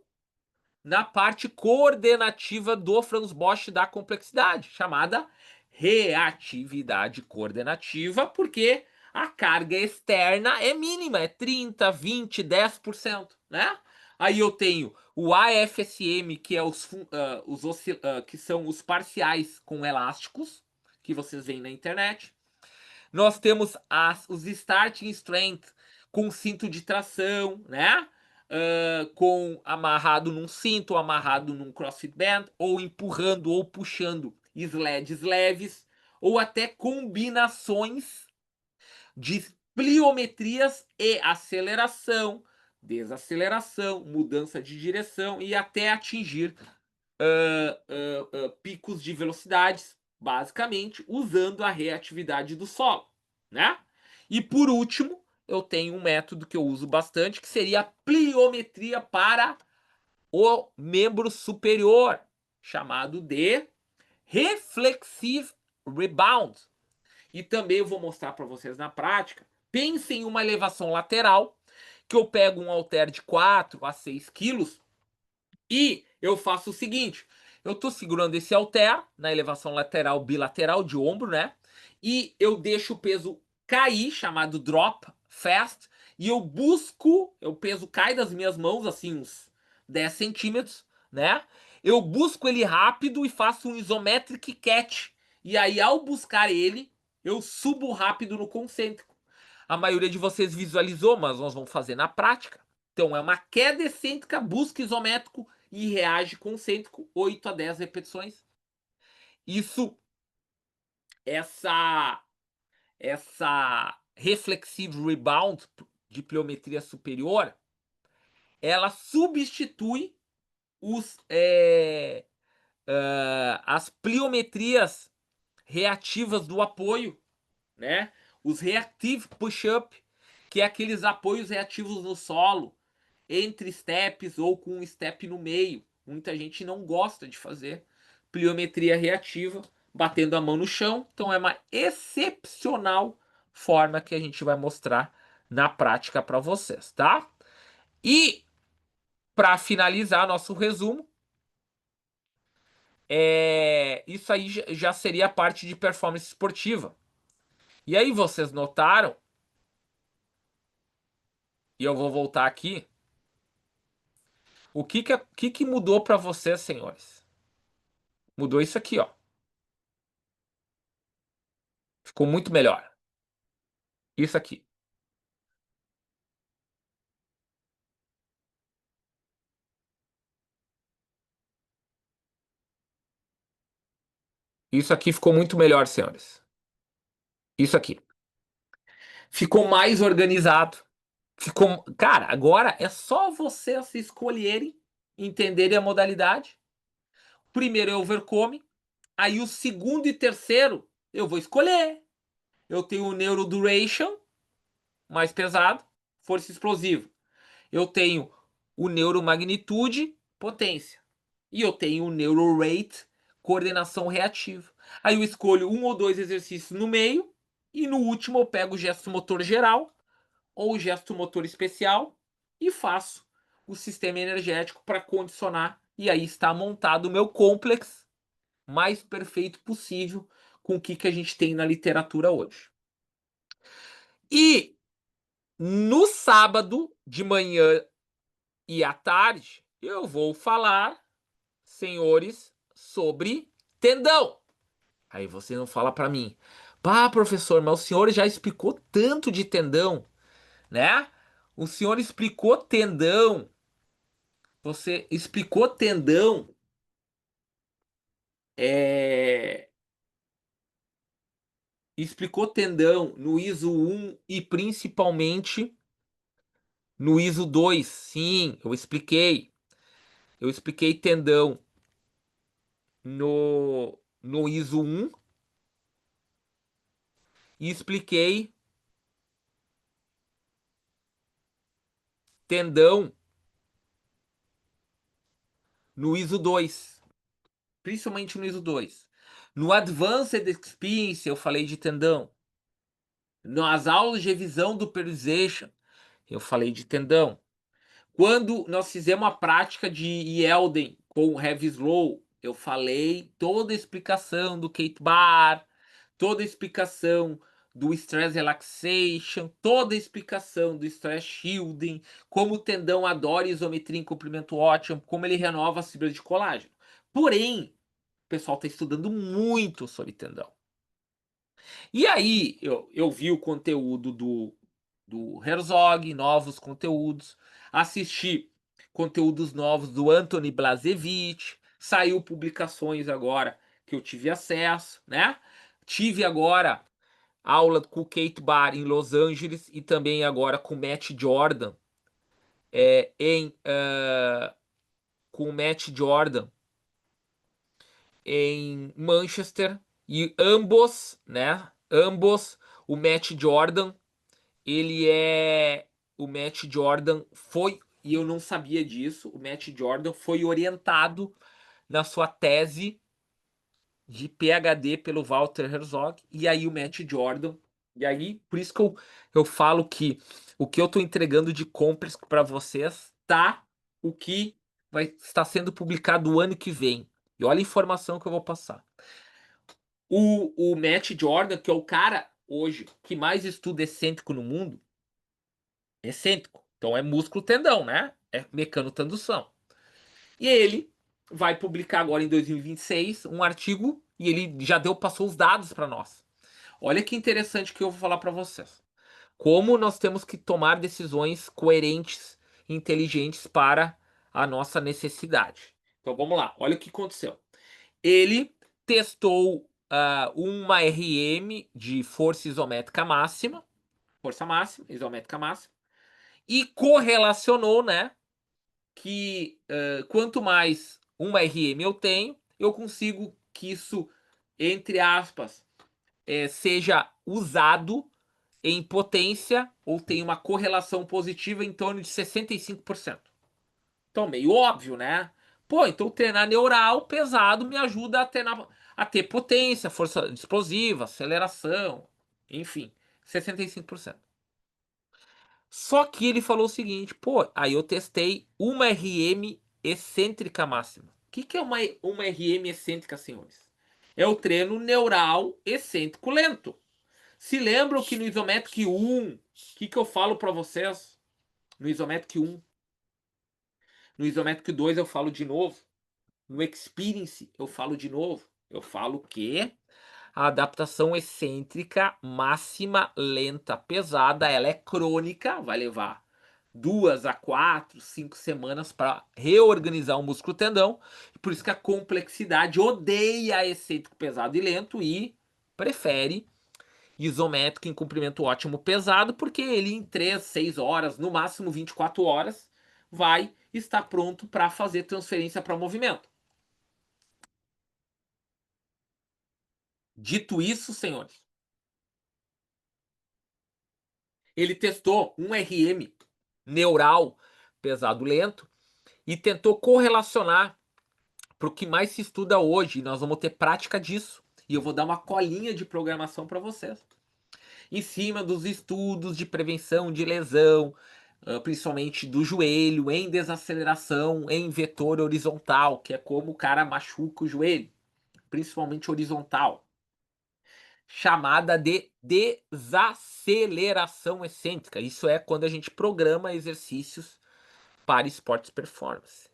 Speaker 1: na parte coordenativa do Franz Bosch da complexidade, chamada reatividade coordenativa, porque a carga externa é mínima, é 30, 20, 10%, né? Aí eu tenho o AFSM, que é que são os parciais com elásticos, que vocês veem na internet. Nós temos os starting strength com cinto de tração, né? Com amarrado num cinto, amarrado num CrossFit Band, ou empurrando ou puxando sleds leves, ou até combinações de pliometrias e aceleração, desaceleração, mudança de direção e até atingir picos de velocidades, basicamente usando a reatividade do solo, né? E por último, eu tenho um método que eu uso bastante, que seria a pliometria para o membro superior, chamado de reflexive rebound. E também eu vou mostrar para vocês na prática. Pense em uma elevação lateral, que eu pego um halter de 4 a 6 quilos e eu faço o seguinte: eu tô segurando esse halter na elevação lateral bilateral de ombro, né? E eu deixo o peso cair, chamado drop fast, e o peso cai das minhas mãos, assim, uns 10 centímetros, né? Eu busco ele rápido e faço um isometric catch. E aí, ao buscar ele, eu subo rápido no concêntrico. A maioria de vocês visualizou, mas nós vamos fazer na prática. Então, é uma queda excêntrica, busca isométrico e reage concêntrico, 8 a 10 repetições. Isso, essa reflexive rebound de pliometria superior, ela substitui as pliometrias reativas do apoio, né? Os reactive push-up, que é aqueles apoios reativos no solo, entre steps ou com um step no meio. Muita gente não gosta de fazer pliometria reativa batendo a mão no chão, então é uma excepcional forma que a gente vai mostrar na prática para vocês, tá? E para finalizar nosso resumo, isso aí já seria a parte de performance esportiva. E aí vocês notaram, e eu vou voltar aqui, o que mudou para vocês, senhores? Mudou isso aqui, ó. Ficou muito melhor. Isso aqui. Isso aqui ficou muito melhor, senhores. Isso aqui. Ficou mais organizado. Ficou. Cara, agora é só vocês escolherem, entenderem a modalidade. Primeiro é overcome. Aí o segundo e terceiro eu vou escolher. Eu tenho o Neuro Duration, mais pesado, força explosiva. Eu tenho o Neuromagnitude, potência. E eu tenho o Neurorate, coordenação reativa. Aí eu escolho um ou dois exercícios no meio. E no último eu pego o gesto motor geral ou o gesto motor especial e faço o sistema energético para condicionar. E aí está montado o meu complexo mais perfeito possível com o que a gente tem na literatura hoje. E No sábado de manhã e à tarde, eu vou falar, senhores, sobre tendão. Aí você não fala para mim, pá, professor, mas o senhor já explicou tanto de tendão, né? O senhor explicou tendão, você explicou tendão, é... explicou tendão no ISO 1 e principalmente no ISO 2. Sim, eu expliquei. Eu expliquei tendão no ISO 1 e expliquei tendão no ISO 2, principalmente no ISO 2. No Advanced Experience eu falei de tendão. Nas aulas de revisão do Periodization eu falei de tendão. Quando nós fizemos a prática de Yelden com o Heavy Slow, eu falei toda a explicação do Kate Bar, toda a explicação do Stress Relaxation, toda a explicação do Stress Shielding, como o tendão adora isometria em comprimento ótimo, como ele renova as fibras de colágeno. Porém, o pessoal está estudando muito sobre tendão. E aí, eu vi o conteúdo do Herzog, novos conteúdos, assisti conteúdos novos do Anthony Blasevich, saiu publicações agora que eu tive acesso, né? Tive agora aula com o Kate Barr em Los Angeles e também agora com o Matt Jordan, com o Matt Jordan em Manchester, e ambos, né? Ambos, o Matt Jordan, ele é o Matt Jordan foi, e eu não sabia disso, o Matt Jordan foi orientado na sua tese de PhD pelo Walter Herzog, e aí o Matt Jordan, e aí por isso que eu falo que o que eu tô entregando de compras para vocês tá o que vai estar sendo publicado o ano que vem. E olha a informação que eu vou passar. O Matt Jordan, que é o cara hoje que mais estuda excêntrico no mundo, excêntrico, então é músculo tendão, né? É mecanotransdução. E ele vai publicar agora em 2026 um artigo e ele já passou os dados para nós. Olha que interessante que eu vou falar para vocês. Como nós temos que tomar decisões coerentes, inteligentes para a nossa necessidade. Então vamos lá, olha o que aconteceu. Ele testou uma RM de força isométrica máxima, força máxima, isométrica máxima, e correlacionou, né, que quanto mais uma RM eu tenho, eu consigo que isso, entre aspas, seja usado em potência ou tenha uma correlação positiva em torno de 65%. Então, meio óbvio, né? Pô, então treinar neural pesado me ajuda a ter potência, força explosiva, aceleração, enfim, 65%. Só que ele falou o seguinte, pô, aí eu testei uma RM excêntrica máxima. O que é uma RM excêntrica, senhores? É o treino neural excêntrico lento. Se lembram que no Isometric 1, o que eu falo para vocês? No Isometric 1, no Isometric 2 eu falo de novo. No Experience eu falo de novo. Eu falo que a adaptação excêntrica máxima lenta pesada, ela é crônica, vai levar 2 a 4, 5 semanas para reorganizar o músculo tendão. Por isso que a complexidade odeia excêntrico pesado e lento e prefere isométrico em comprimento ótimo pesado, porque ele em 3, 6 horas, no máximo 24 horas, vai estar pronto para fazer transferência para movimento. Dito isso, senhores, ele testou um RM neural pesado lento e tentou correlacionar para o que mais se estuda hoje. Nós vamos ter prática disso. E eu vou dar uma colinha de programação para vocês. Em cima dos estudos de prevenção de lesão, principalmente do joelho, em desaceleração, em vetor horizontal, que é como o cara machuca o joelho, principalmente horizontal. chamada de desaceleração excêntrica. Isso é quando a gente programa exercícios para esportes performance.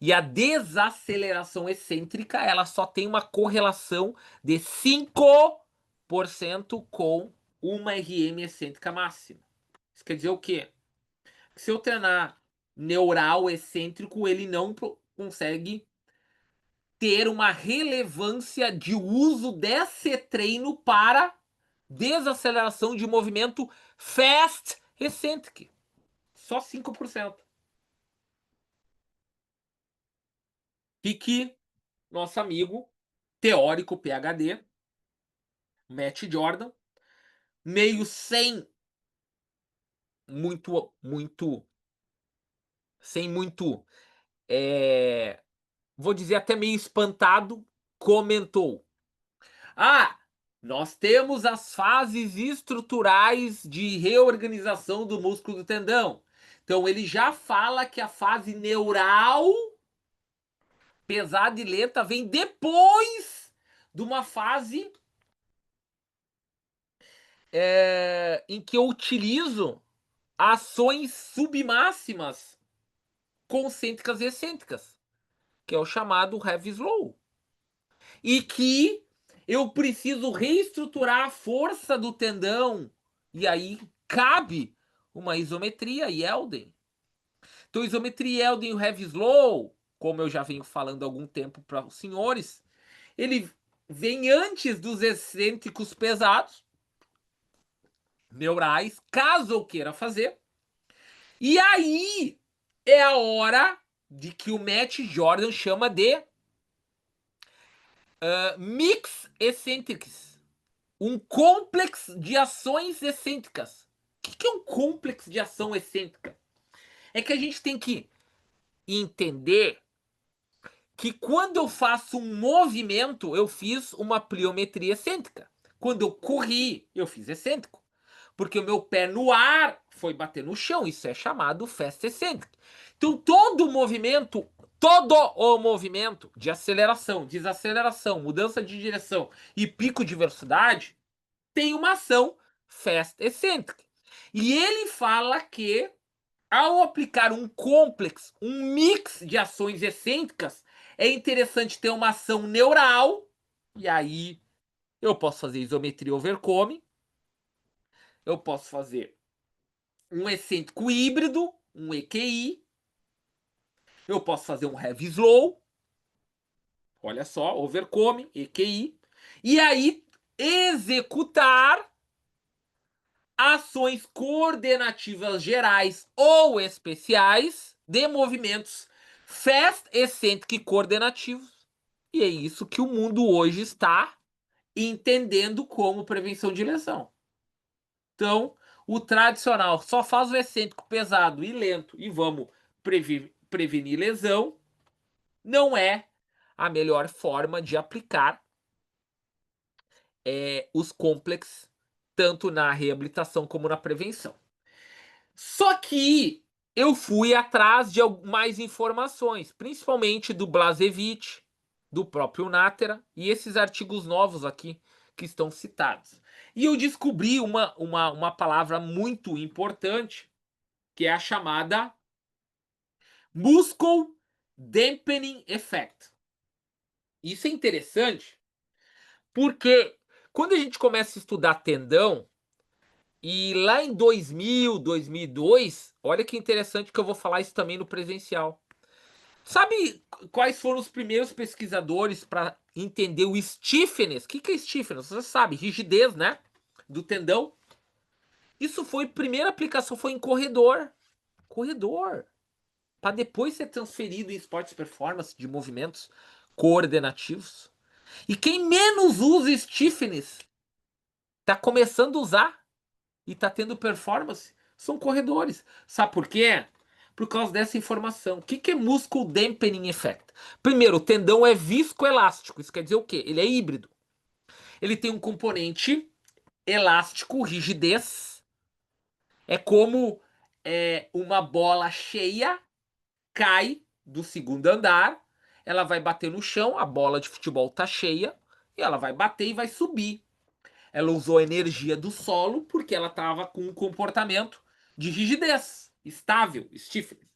Speaker 1: E a desaceleração excêntrica, ela só tem uma correlação de 5% com uma RM excêntrica máxima. Isso quer dizer o quê? Se eu treinar neural excêntrico, ele não consegue ter uma relevância de uso desse treino para desaceleração de movimento fast eccentric. Só 5%. E que nosso amigo teórico PhD, Matt Jordan, meio sem muito, sem muito, vou dizer até meio espantado, comentou: ah, nós temos as fases estruturais de reorganização do músculo do tendão. Então ele já fala que a fase neural pesada e lenta vem depois de uma fase em que eu utilizo ações submáximas concêntricas e excêntricas, que é o chamado heavy slow. E que eu preciso reestruturar a força do tendão. E aí cabe uma isometria Yelden. Então, isometria Yelden e o heavy slow, como eu já venho falando há algum tempo para os senhores, ele vem antes dos excêntricos pesados, neurais, caso eu queira fazer. E aí é a hora de que o Matt Jordan chama de mix eccentrics. Um complexo de ações excêntricas. O que é um complexo de ação excêntrica? É que a gente tem que entender que quando eu faço um movimento, eu fiz uma pliometria excêntrica. Quando eu corri, eu fiz excêntrico. Porque o meu pé no ar foi bater no chão. Isso é chamado fast eccentric. Então todo o movimento de aceleração, desaceleração, mudança de direção e pico de velocidade tem uma ação fast eccentric. E ele fala que ao aplicar um complexo, um mix de ações excêntricas, é interessante ter uma ação neural, e aí eu posso fazer isometria overcome, eu posso fazer um excêntrico híbrido, um EQI, eu posso fazer um heavy slow, olha só, overcome, EQI, e aí executar ações coordenativas gerais ou especiais de movimentos fast, excêntrico e coordenativos. E é isso que o mundo hoje está entendendo como prevenção de lesão. Então, o tradicional só faz o excêntrico pesado e lento e vamos prevenir lesão não é a melhor forma de aplicar os complexos, tanto na reabilitação como na prevenção. Só que eu fui atrás de mais informações, principalmente do Blasevich, do próprio Natera e esses artigos novos aqui que estão citados. E eu descobri uma palavra muito importante, que é a chamada Muscle Dampening Effect. Isso é interessante porque quando a gente começa a estudar tendão, e lá em 2000, 2002, olha que interessante que eu vou falar isso também no presencial. Sabe quais foram os primeiros pesquisadores para entender o stiffness? O que é stiffness? Você sabe, rigidez, né? Do tendão. Isso foi, primeira aplicação foi em corredor. Corredor. Para depois ser transferido em esportes performance de movimentos coordenativos. E quem menos usa stiffness tá começando a usar e tá tendo performance são corredores. Sabe por quê? Por causa dessa informação. O que é Muscle Dampening Effect? Primeiro, o tendão é viscoelástico. Isso quer dizer o quê? Ele é híbrido. Ele tem um componente elástico, rigidez. É como uma bola cheia cai do segundo andar, ela vai bater no chão, a bola de futebol tá cheia, e ela vai bater e vai subir. Ela usou a energia do solo porque ela estava com um comportamento de rigidez, estável, stiffness.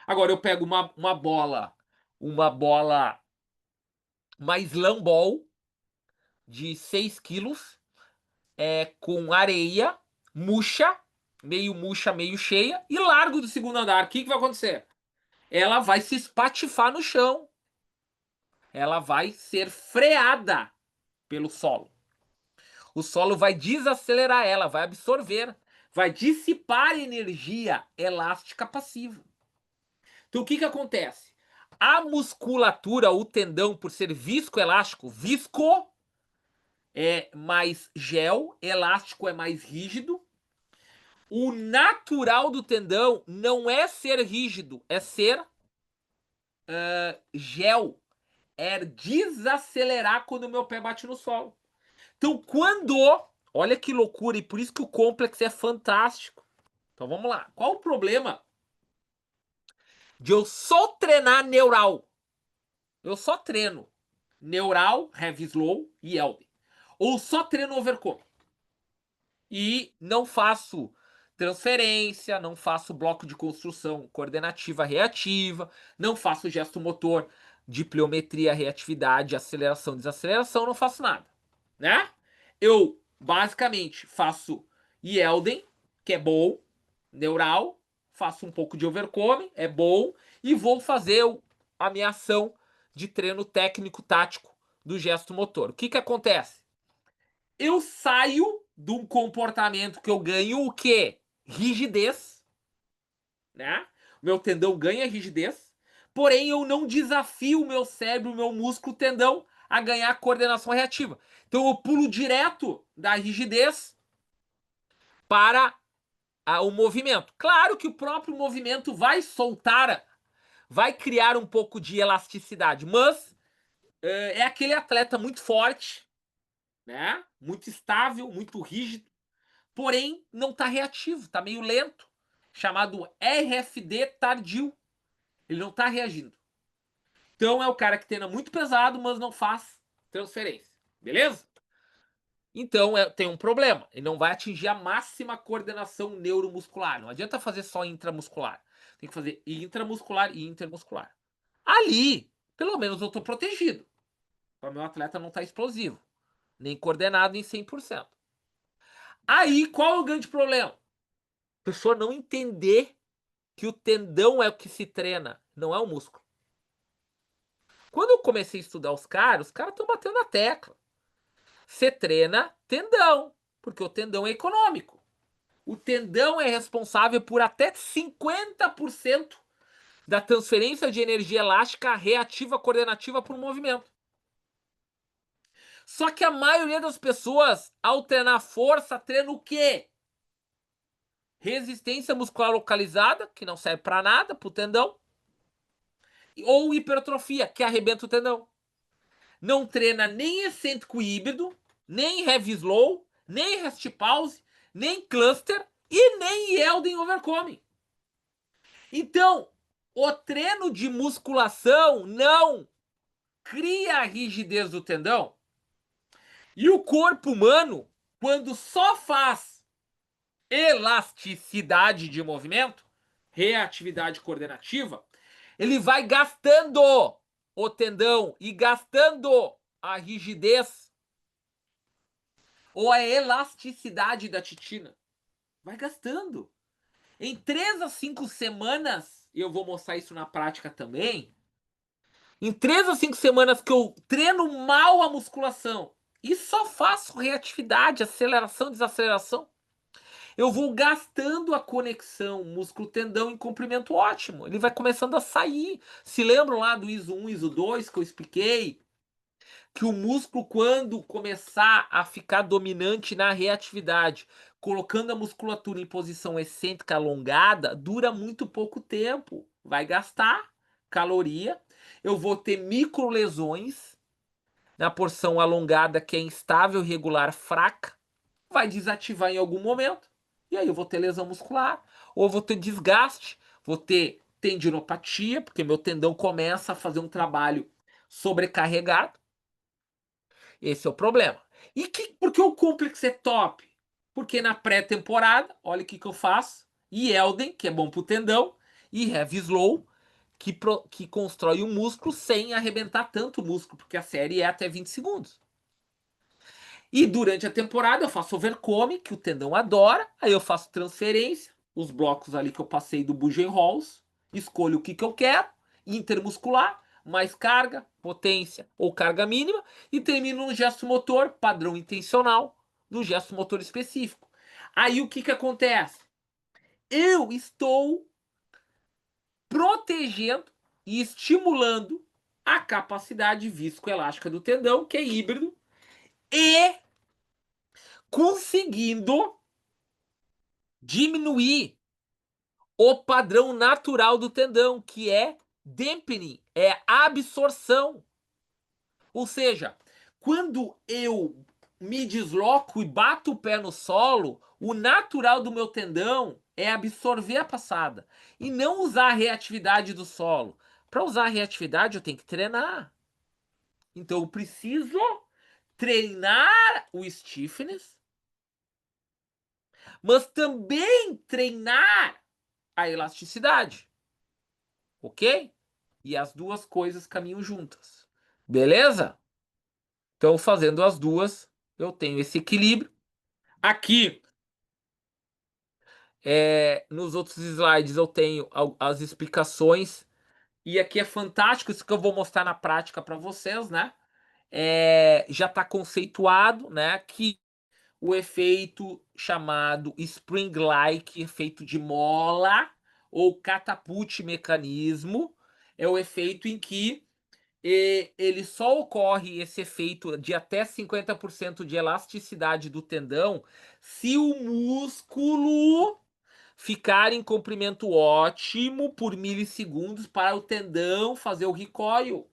Speaker 1: Agora eu pego uma bola, uma slam ball de 6 quilos, com areia, murcha, meio cheia, e largo do segundo andar. O que vai acontecer? Ela vai se espatifar no chão. Ela vai ser freada pelo solo. O solo vai desacelerar ela, vai absorver, vai dissipar energia elástica passiva. Então o que acontece? A musculatura, o tendão, por ser viscoelástico, visco é mais gel, elástico é mais rígido. O natural do tendão não é ser rígido, é ser gel. É desacelerar quando o meu pé bate no solo. Então, olha que loucura, e por isso que o complexo é fantástico. Então vamos lá. Qual o problema de eu só treinar neural? Eu só treino neural, heavy slow e Elden. Ou só treino overcome. E não faço transferência, não faço bloco de construção coordenativa reativa, não faço gesto motor de pliometria, reatividade, aceleração, desaceleração, não faço nada, né? Eu basicamente faço Yelden, que é bom, neural, faço um pouco de overcome, é bom, e vou fazer a minha ação de treino técnico tático do gesto motor. O que acontece? Eu saio de um comportamento que eu ganho o quê? Rigidez, né? O meu tendão ganha rigidez, porém eu não desafio o meu cérebro, o meu músculo, o tendão a ganhar coordenação reativa. Então eu pulo direto da rigidez para o movimento. Claro que o próprio movimento vai soltar, vai criar um pouco de elasticidade, mas é aquele atleta muito forte, né? Muito estável, muito rígido, porém não está reativo, está meio lento, chamado RFD tardio. Ele não está reagindo. Então é o cara que treina muito pesado, mas não faz transferência, beleza? Então tem um problema, ele não vai atingir a máxima coordenação neuromuscular. Não adianta fazer só intramuscular, tem que fazer intramuscular e intermuscular. Ali, pelo menos eu estou protegido, para o meu atleta não estar explosivo, nem coordenado em 100%. Aí, qual é o grande problema? A pessoa não entender que o tendão é o que se treina, não é o músculo. Quando eu comecei a estudar os caras estão batendo na tecla. Você treina tendão, porque o tendão é econômico. O tendão é responsável por até 50% da transferência de energia elástica reativa coordenativa para o movimento. Só que a maioria das pessoas, ao treinar força, treina o quê? Resistência muscular localizada, que não serve para nada, para o tendão, ou hipertrofia, que arrebenta o tendão. Não treina nem excêntrico híbrido, nem heavy slow, nem rest pause, nem cluster e nem Yelden overcome. Então, o treino de musculação não cria a rigidez do tendão. E o corpo humano, quando só faz elasticidade de movimento, reatividade coordenativa, ele vai gastando o tendão e gastando a rigidez ou a elasticidade da titina. Vai gastando. Em 3 a 5 semanas, e eu vou mostrar isso na prática também, em 3 a 5 semanas que eu treino mal a musculação e só faço reatividade, aceleração, desaceleração, eu vou gastando a conexão músculo-tendão em comprimento ótimo. Ele vai começando a sair. Se lembram lá do ISO 1, ISO 2 que eu expliquei? Que o músculo, quando começar a ficar dominante na reatividade, colocando a musculatura em posição excêntrica alongada, dura muito pouco tempo. Vai gastar caloria. Eu vou ter microlesões na porção alongada, que é instável, regular, fraca. Vai desativar em algum momento. E aí eu vou ter lesão muscular. Ou vou ter desgaste. Vou ter tendinopatia, porque meu tendão começa a fazer um trabalho sobrecarregado. Esse é o problema. Por que o Complex é top? Porque na pré-temporada, olha o que eu faço. Elden, que é bom pro tendão, e Heavy Slow, que constrói o músculo sem arrebentar tanto o músculo, porque a série é até 20 segundos. E durante a temporada eu faço overcome, que o tendão adora, aí eu faço transferência, os blocos ali que eu passei do Bugenholz, escolho o que eu quero, intermuscular, mais carga, potência ou carga mínima, e termino no gesto motor padrão intencional, no gesto motor específico. Aí o que acontece? Eu estou protegendo e estimulando a capacidade viscoelástica do tendão, que é híbrido, e conseguindo diminuir o padrão natural do tendão, que é dampening, é absorção. Ou seja, quando eu me desloco e bato o pé no solo, o natural do meu tendão é absorver a passada e não usar a reatividade do solo. Para usar a reatividade, eu tenho que treinar. Então, eu preciso treinar o stiffness, mas também treinar a elasticidade. Ok? E as duas coisas caminham juntas. Beleza? Então, fazendo as duas, eu tenho esse equilíbrio. Aqui, nos outros slides, eu tenho as explicações. E aqui é fantástico isso que eu vou mostrar na prática para vocês, né? Já está conceituado, né, que o efeito chamado spring-like, efeito de mola, ou catapult mecanismo, é o efeito em que ele só ocorre, esse efeito de até 50% de elasticidade do tendão, se o músculo ficar em comprimento ótimo por milissegundos para o tendão fazer o recoil.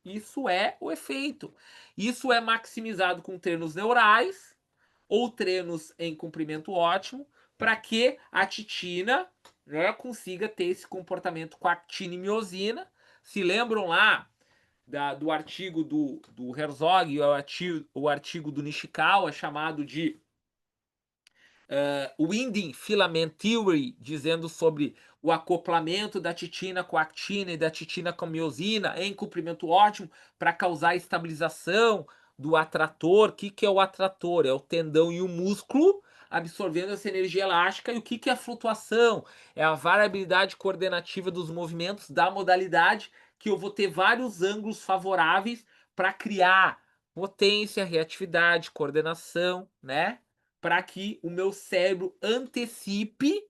Speaker 1: Isso é o efeito. Isso é maximizado com treinos neurais ou treinos em comprimento ótimo, para que a titina, né, consiga ter esse comportamento com a actina e miosina. Se lembram lá do artigo do Herzog, o artigo do Nishikawa, chamado de Winding Filament Theory, dizendo sobre o acoplamento da titina com a actina e da titina com a miosina em comprimento ótimo para causar estabilização do atrator. O que é o atrator? É o tendão e o músculo absorvendo essa energia elástica. E o que é a flutuação? É a variabilidade coordenativa dos movimentos da modalidade, que eu vou ter vários ângulos favoráveis para criar potência, reatividade, coordenação, né? Para que o meu cérebro antecipe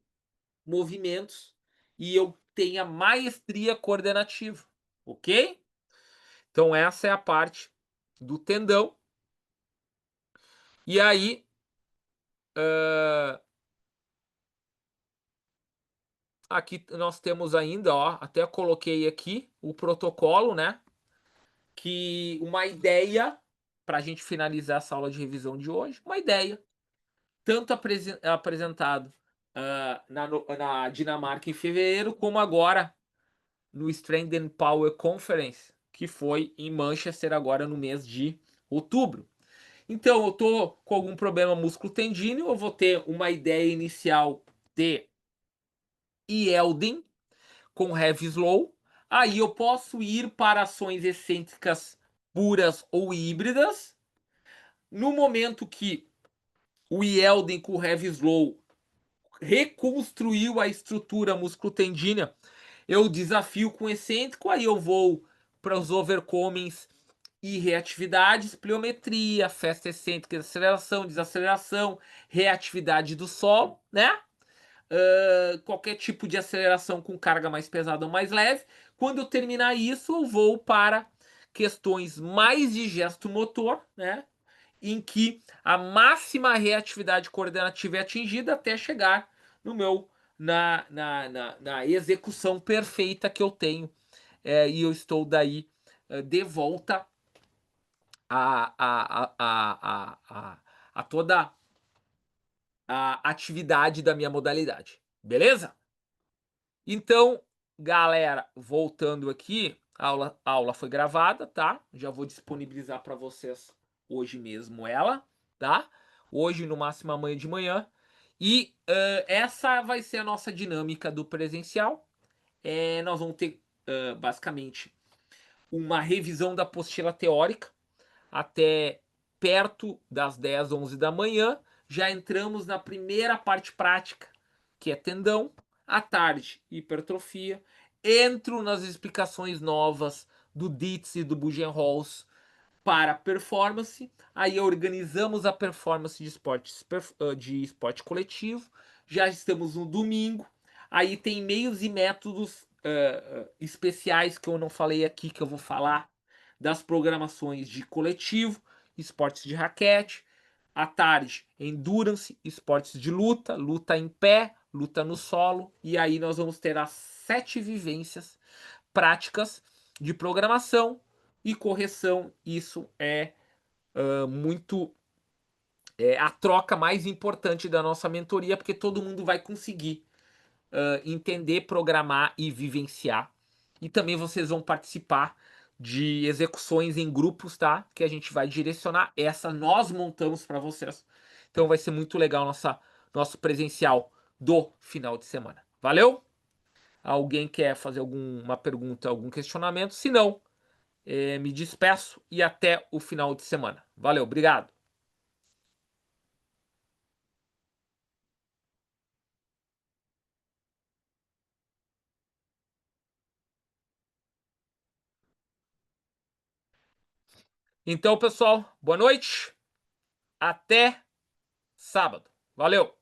Speaker 1: movimentos e eu tenha maestria coordenativa, ok? Então essa é a parte do tendão. E aí, aqui nós temos ainda, ó, até coloquei aqui o protocolo, né? Que uma ideia para a gente finalizar essa aula de revisão de hoje, uma ideia tanto apresentado na Dinamarca em fevereiro, como agora no Strength and Power Conference, que foi em Manchester agora no mês de outubro. Então, eu tô com algum problema músculo-tendíneo, eu vou ter uma ideia inicial de Elden com Heavy Slow. Aí eu posso ir para ações excêntricas puras ou híbridas. No momento que o Elden com Heavy Slow reconstruiu a estrutura musculotendínea, eu desafio com excêntrico, aí eu vou para os overcomings e reatividades, pliometria, festa excêntrica, aceleração, desaceleração, reatividade do solo, né? Qualquer tipo de aceleração com carga mais pesada ou mais leve. Quando eu terminar isso, eu vou para questões mais de gesto motor, né? Em que a máxima reatividade coordenativa é atingida até chegar no meu na execução perfeita que eu tenho, e eu estou daí de volta a toda a atividade da minha modalidade, beleza? Então, galera, voltando aqui, a aula foi gravada, tá? Já vou disponibilizar para vocês hoje mesmo ela, tá? Hoje, no máximo amanhã de manhã. E essa vai ser a nossa dinâmica do presencial. Nós vamos ter, basicamente, uma revisão da apostila teórica até perto das 10, 11 da manhã. Já entramos na primeira parte prática, que é tendão. À tarde, hipertrofia. Entro nas explicações novas do Dietz e do Bugenholz para performance. Aí organizamos a performance de esporte coletivo. Já estamos no domingo. Aí tem meios e métodos especiais que eu não falei aqui, que eu vou falar das programações de coletivo, esportes de raquete. À tarde, endurance, esportes de luta, luta em pé, luta no solo. E aí nós vamos ter as 7 vivências práticas de programação e correção. Isso é muito a troca mais importante da nossa mentoria, porque todo mundo vai conseguir entender, programar e vivenciar. E também vocês vão participar de execuções em grupos, tá? Que a gente vai direcionar. Essa nós montamos para vocês. Então vai ser muito legal nosso presencial do final de semana. Valeu? Alguém quer fazer alguma pergunta, algum questionamento? Se não, me despeço e até o final de semana. Valeu, obrigado. Então, pessoal, boa noite. Até sábado. Valeu!